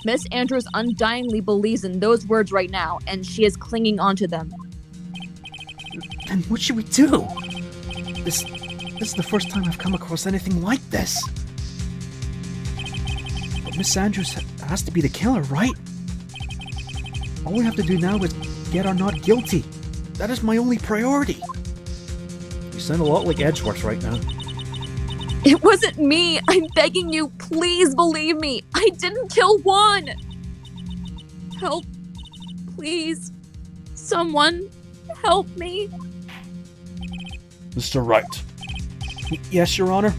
Miss Andrews undyingly believes in those words right now, and she is clinging onto them. Then what should we do? This is the first time I've come across anything like this. But Miss Andrews has to be the killer, right? All we have to do now is get her not guilty. That is my only priority. You sound a lot like Edgeworth right now. It wasn't me! I'm begging you, please believe me! I didn't kill Juan! Help. Please. Someone help me. Mr. Wright, Yes, Your Honor?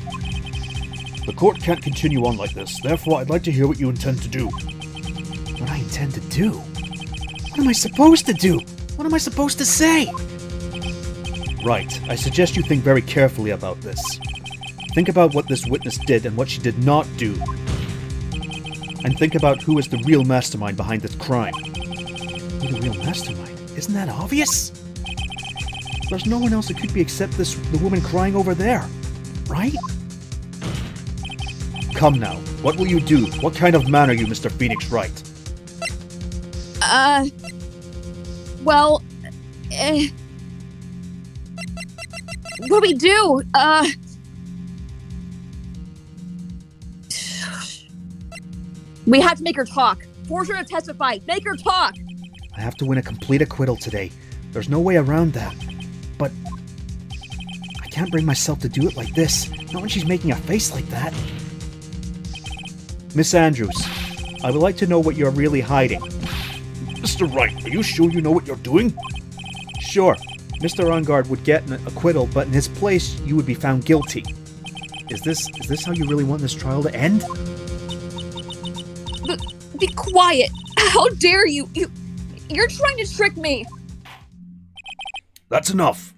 the court can't continue on like this. Therefore, I'd like to hear what you intend to do. What I intend to do? What am I supposed to do? What am I supposed to say? Right. I suggest you think very carefully about this. Think about what this witness did and what she did not do. And think about who is the real mastermind behind this crime. Who's the real mastermind? Isn't that obvious? There's no one else it could be except the woman crying over there, right? Come now. What will you do? What kind of man are you, Mr. Phoenix Wright? Well, what do we do? We have to make her talk. Force her to testify. Make her talk. I have to win a complete acquittal today. There's no way around that. But I can't bring myself to do it like this. Not when she's making a face like that. Miss Andrews, I would like to know what you're really hiding. Mr. Wright, are you sure you know what you're doing? Sure, Mr. Ongard would get an acquittal, but in his place, you would be found guilty. Is this how you really want this trial to end? Be quiet. How dare you? You're trying to trick me. That's enough.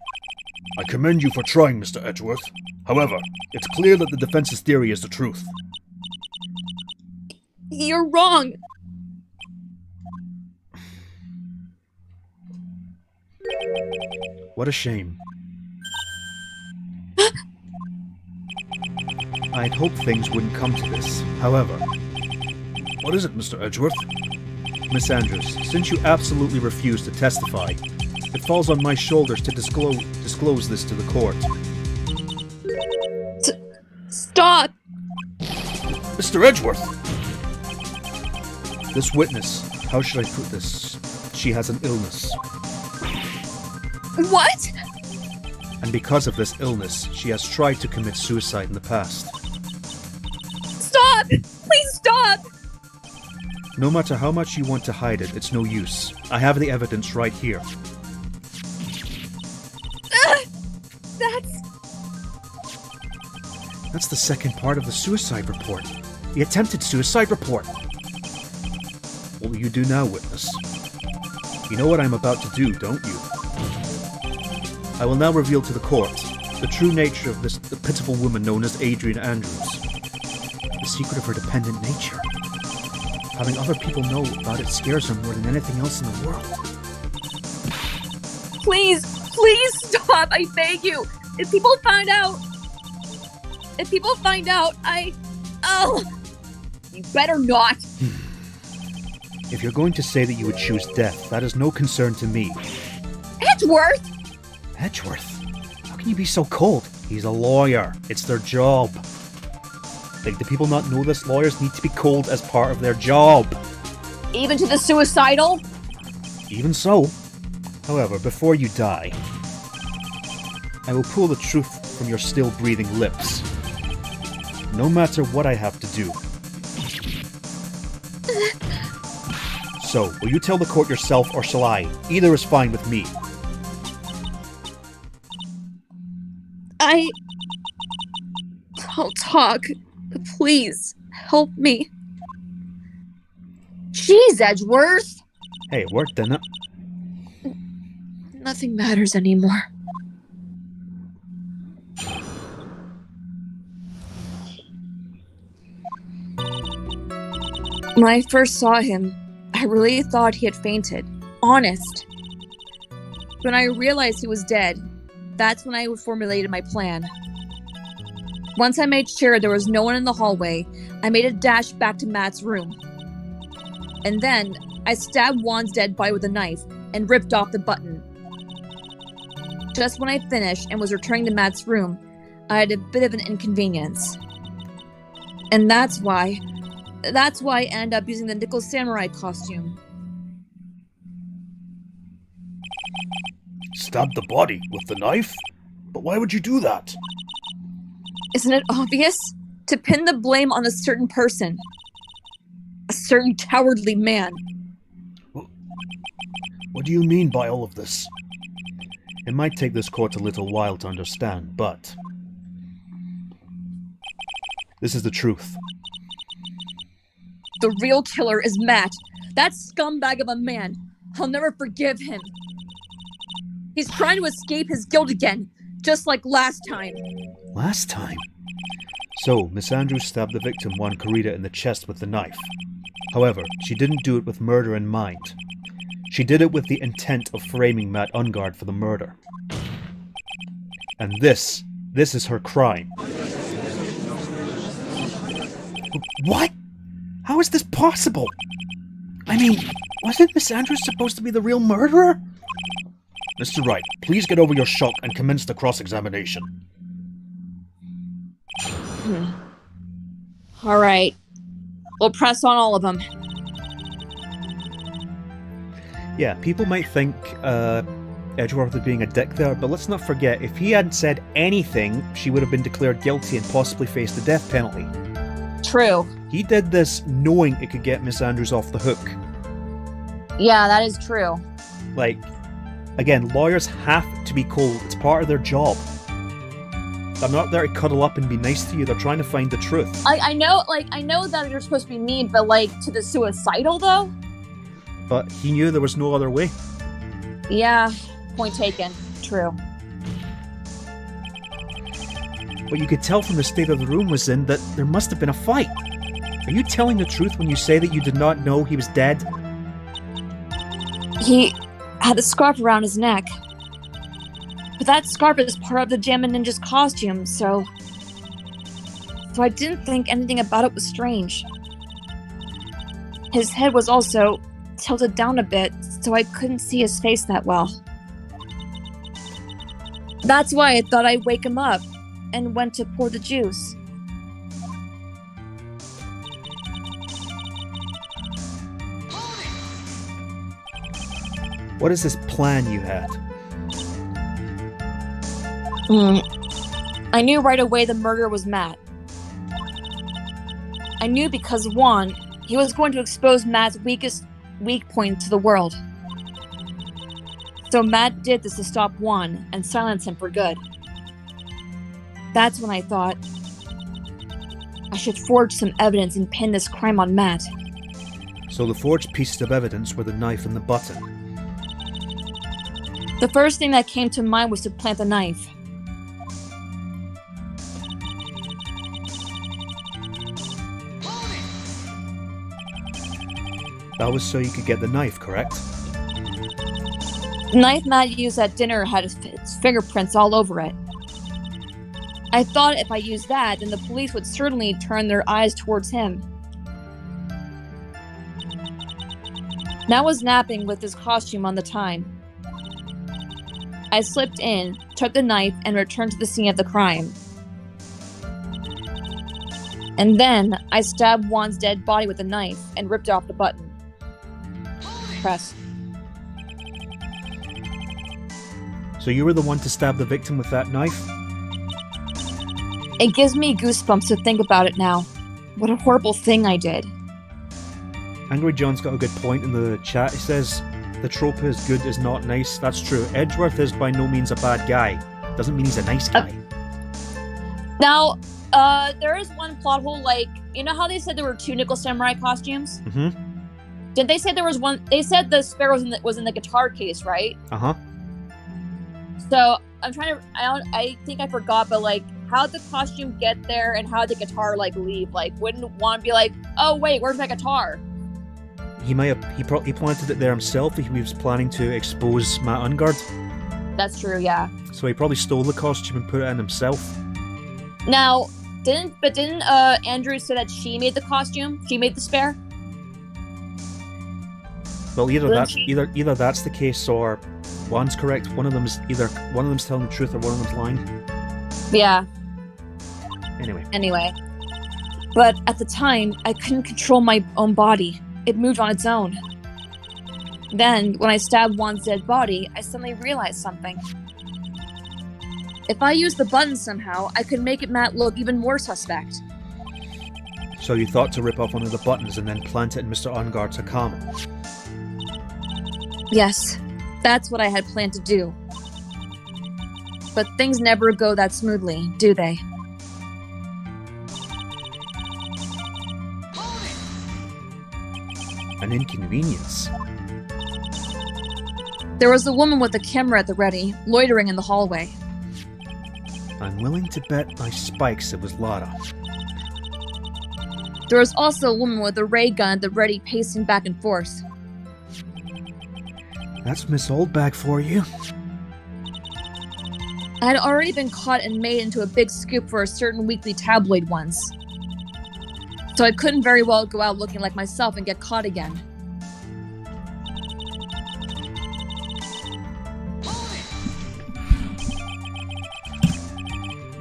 I commend you for trying, Mr. Edgeworth. However, it's clear that the defense's theory is the truth. You're wrong. What a shame. I'd hoped things wouldn't come to this. However, What is it, Mr. Edgeworth? Miss Andrews, since you absolutely refuse to testify, it falls on my shoulders to disclose this to the court. Stop. Mr. Edgeworth! This witness, how should I put this? She has an illness. What? And because of this illness, she has tried to commit suicide in the past. Stop! Please stop! No matter how much you want to hide it, it's no use. I have the evidence right here. That's the second part of the suicide report. The attempted suicide report. What will you do now, witness? You know what I'm about to do, don't you? I will now reveal to the court the true nature of the pitiful woman known as Adrian Andrews. The secret of her dependent nature. Having other people know about it scares her more than anything else in the world. Please stop, I beg you. If people find out, you better not. If you're going to say that you would choose death, that is no concern to me. Edgeworth! Edgeworth? How can you be so cold? He's a lawyer. It's their job. Like, do people not know this? Lawyers need to be cold as part of their job. Even to the suicidal? Even so. However, before you die, I will pull the truth from your still breathing lips. No matter what I have to do. So, will you tell the court yourself or shall I? Either is fine with me. I'll talk. But please, help me. Jeez, Edgeworth! Hey, it worked, didn't it? Nothing matters anymore. When I first saw him, I really thought he had fainted. Honest. When I realized he was dead, that's when I formulated my plan. Once I made sure there was no one in the hallway, I made a dash back to Matt's room. And then I stabbed Juan's dead body with a knife and ripped off the button. Just when I finished and was returning to Matt's room, I had a bit of an inconvenience. And that's why I ended up using the Nickel Samurai costume. Stabbed the body with the knife? But why would you do that? Isn't it obvious? To pin the blame on a certain person. A certain cowardly man. What do you mean by all of this? It might take this court a little while to understand, but this is the truth. The real killer is Matt. That scumbag of a man. I'll never forgive him. He's trying to escape his guilt again, just like last time. Last time? So, Miss Andrews stabbed the victim Juan Corrida in the chest with the knife. However, she didn't do it with murder in mind. She did it with the intent of framing Matt Ungard for the murder. And this is her crime. What? How is this possible? I mean, wasn't Miss Andrews supposed to be the real murderer? Mr. Wright, please get over your shock and commence the cross-examination. All right. We'll press on all of them. Yeah, people might think Edgeworth is being a dick there, but let's not forget, if he hadn't said anything, she would have been declared guilty and possibly faced the death penalty. True. He did this knowing it could get Miss Andrews off the hook. Yeah, that is true. Like, again, lawyers have to be cold. It's part of their job. They're not there to cuddle up and be nice to you. They're trying to find the truth. I know that you're supposed to be mean, but to the suicidal though? But he knew there was no other way. Yeah, point taken. True. What you could tell from the state of the room was in that there must have been a fight. Are you telling the truth when you say that you did not know he was dead? He had a scarf around his neck. But that scarf is part of the Jammin' Ninja's costume, so I didn't think anything about it was strange. His head was also tilted down a bit, so I couldn't see his face that well. That's why I thought I'd wake him up and went to pour the juice. What is this plan you had? I knew right away the murderer was Matt. I knew because, one, he was going to expose Matt's weak point to the world. So Matt did this to stop Juan and silence him for good. That's when I thought I should forge some evidence and pin this crime on Matt. So the forged pieces of evidence were the knife and the button. The first thing that came to mind was to plant the knife. That was so you could get the knife, correct? The knife Matt used at dinner had his fingerprints all over it. I thought if I used that, then the police would certainly turn their eyes towards him. Matt was napping with his costume on the time. I slipped in, took the knife, and returned to the scene of the crime. And then I stabbed Juan's dead body with a knife and ripped off the button. Press. So you were the one to stab the victim with that knife? It gives me goosebumps to think about it now. What a horrible thing I did. Angry John's got a good point in the chat. He says, the trope is good is not nice. That's true. Edgeworth is by no means a bad guy. Doesn't mean he's a nice guy. Now, there is one plot hole, you know how they said there were 2 Nickel Samurai costumes? Mm-hmm. Did they say there was one? They said the sparrow was in the guitar case, right? Uh-huh. So, I'm trying to, I think I forgot, but how'd the costume get there and how'd the guitar leave? Wouldn't one be oh wait, where's my guitar? He planted it there himself if he was planning to expose Matt Ungard. That's true, yeah. So he probably stole the costume and put it in himself. Now, didn't Andrew say that she made the costume? She made the spare? Well, either Then that's she- either that's the case, or one's correct. One of them's telling the truth, or one of them's lying. Yeah, Anyway, but at the time, I couldn't control my own body. It moved on its own. Then, when I stabbed Juan's dead body, I suddenly realized something. If I used the button somehow, I could make Matt look even more suspect. so you thought to rip off one of the buttons and then plant it in Mr. Ungard's Hakama. Yes, that's what I had planned to do. But things never go that smoothly, do they? An inconvenience. There was a woman with a camera at the ready, loitering in the hallway. I'm willing to bet my spikes it was Lara. There was also a woman with a ray gun at the ready, pacing back and forth. That's Miss Oldbag for you. I had already been caught and made into a big scoop for a certain weekly tabloid once. So I couldn't very well go out looking like myself and get caught again.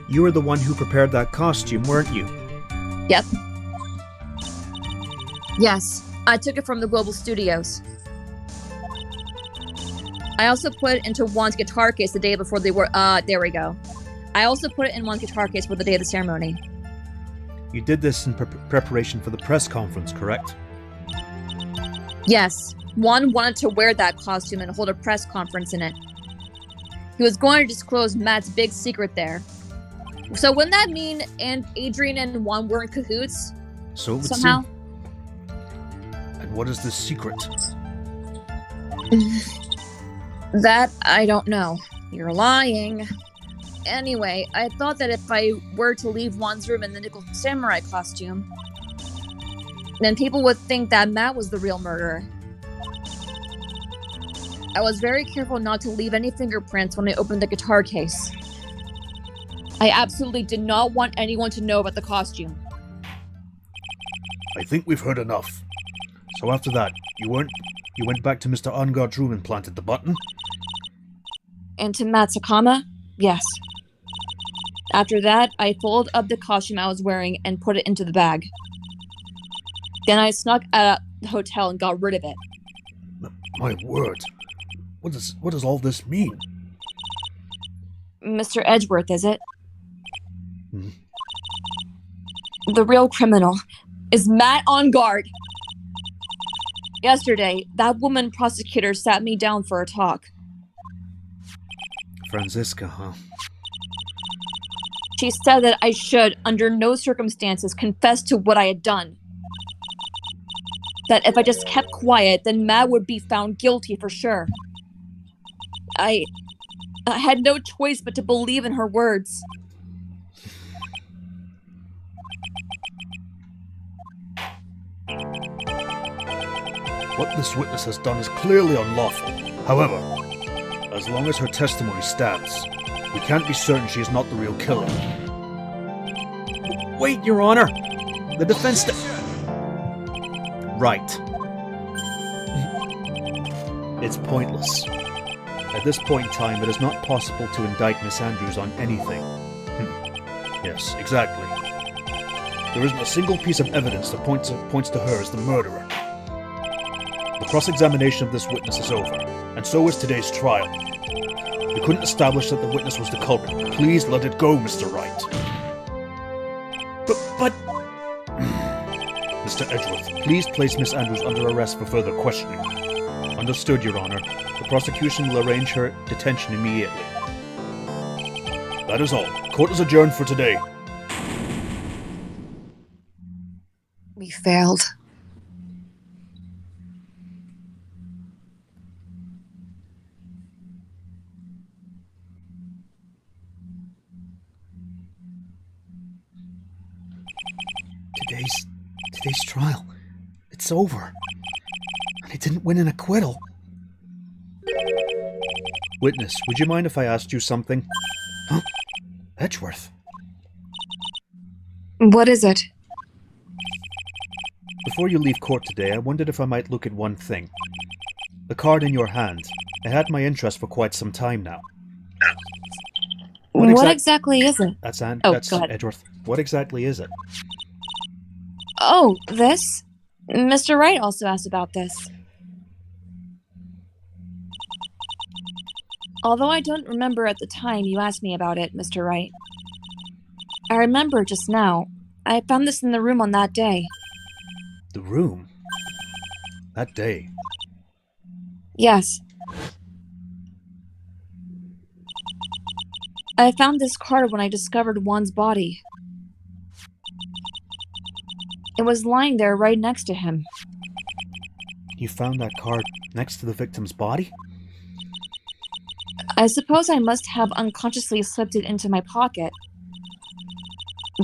You were the one who prepared that costume, weren't you? Yep. Yes, I took it from the Global Studios. I also put it into Juan's guitar case the day before they were, there we go. I also put it in Juan's guitar case for the day of the ceremony. You did this in preparation for the press conference, correct? Yes, Juan wanted to wear that costume and hold a press conference in it. He was going to disclose Matt's big secret there. So wouldn't that mean Adrian and Juan were in cahoots? So it would Somehow? seem. And what is this secret? That I don't know. You're lying. Anyway, I thought that if I were to leave Juan's room in the nickel samurai costume, then people would think that Matt was the real murderer. I was very careful not to leave any fingerprints when I opened the guitar case. I absolutely did not want anyone to know about the costume. I think we've heard enough. So after that, you went back to Mr. Ungard's room and planted the button? And to Matt Sakama? Yes. After that, I folded up the costume I was wearing and put it into the bag. Then I snuck out of the hotel and got rid of it. My word. What does all this mean? Mr. Edgeworth, is it? Hmm. The real criminal is Matt on guard. Yesterday, that woman prosecutor sat me down for a talk. Franziska, huh? She said that I should, under no circumstances, confess to what I had done. That if I just kept quiet, then Matt would be found guilty for sure. I had no choice but to believe in her words. What this witness has done is clearly unlawful. However, as long as her testimony stands, we can't be certain she is not the real killer. Wait, Your Honor! The defense... Right. It's pointless. At this point in time, it is not possible to indict Miss Andrews on anything. Yes, exactly. There isn't a single piece of evidence that points to her as the murderer. The cross-examination of this witness is over, and so is today's trial. We couldn't establish that the witness was the culprit. Please let it go, Mr. Wright. But... Mr. Edgeworth, please place Miss Andrews under arrest for further questioning. Understood, Your Honor. The prosecution will arrange her detention immediately. That is all. Court is adjourned for today. We failed. Today's trial. It's over. And I didn't win an acquittal. Witness, would you mind if I asked you something? Huh? Edgeworth. What is it? Before you leave court today, I wondered if I might look at one thing. The card in your hand. It had my interest for quite some time now. What exactly is it? That's go ahead. Edgeworth. What exactly is it? Oh, this? Mr. Wright also asked about this. Although I don't remember at the time you asked me about it, Mr. Wright. I remember just now. I found this in the room on that day. The room? That day? Yes. I found this card when I discovered Juan's body. It was lying there right next to him. You found that card next to the victim's body? I suppose I must have unconsciously slipped it into my pocket.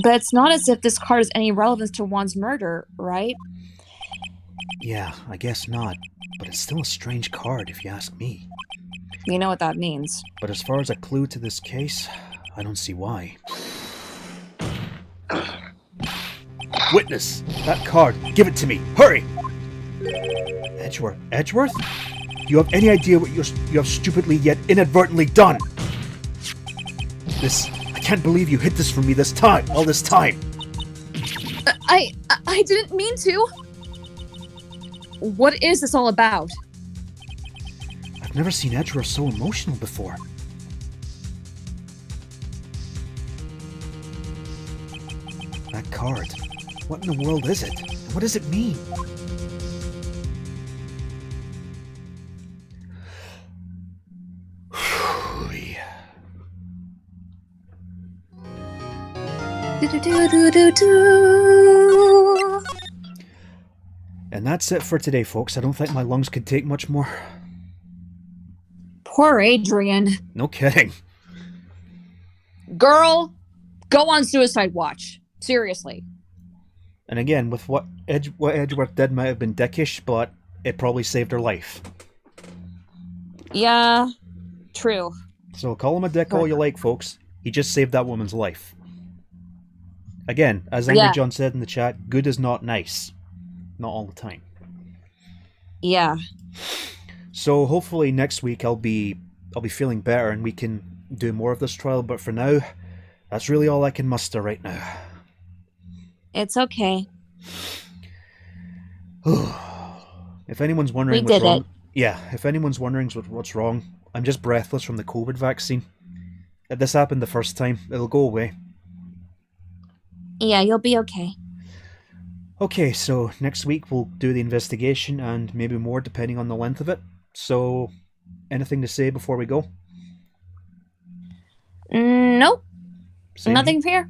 But it's not as if this card has any relevance to Juan's murder, right? Yeah, I guess not. But it's still a strange card, if you ask me. You know what that means. But as far as a clue to this case, I don't see why. Witness! That card! Give it to me! Hurry! Edgeworth? Edgeworth? Do you have any idea what you have stupidly yet inadvertently done? I can't believe you hid this from me all this time! I didn't mean to! What is this all about? I've never seen Edgeworth so emotional before. That card. What in the world is it? What does it mean? And that's it for today, folks. I don't think my lungs could take much more. Poor Adrian. No kidding. Girl, go on suicide watch. Seriously. And again, with what Edgeworth did might have been dickish, but it probably saved her life. Yeah, true. So call him a dick all you like, folks. He just saved that woman's life. Again, as Angry John said in the chat, good is not nice. Not all the time. Yeah. So hopefully next week I'll be feeling better and we can do more of this trial, but for now, that's really all I can muster right now. It's okay. If anyone's wondering what's wrong, if anyone's wondering what's wrong, I'm just breathless from the COVID vaccine. If this happened the first time, it'll go away. Yeah, you'll be okay. Okay, so next week we'll do the investigation and maybe more depending on the length of it. So, anything to say before we go? Nope. Same. Nothing fair.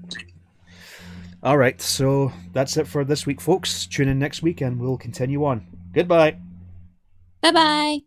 Alright, so that's it for this week, folks. Tune in next week and we'll continue on. Goodbye. Bye-bye.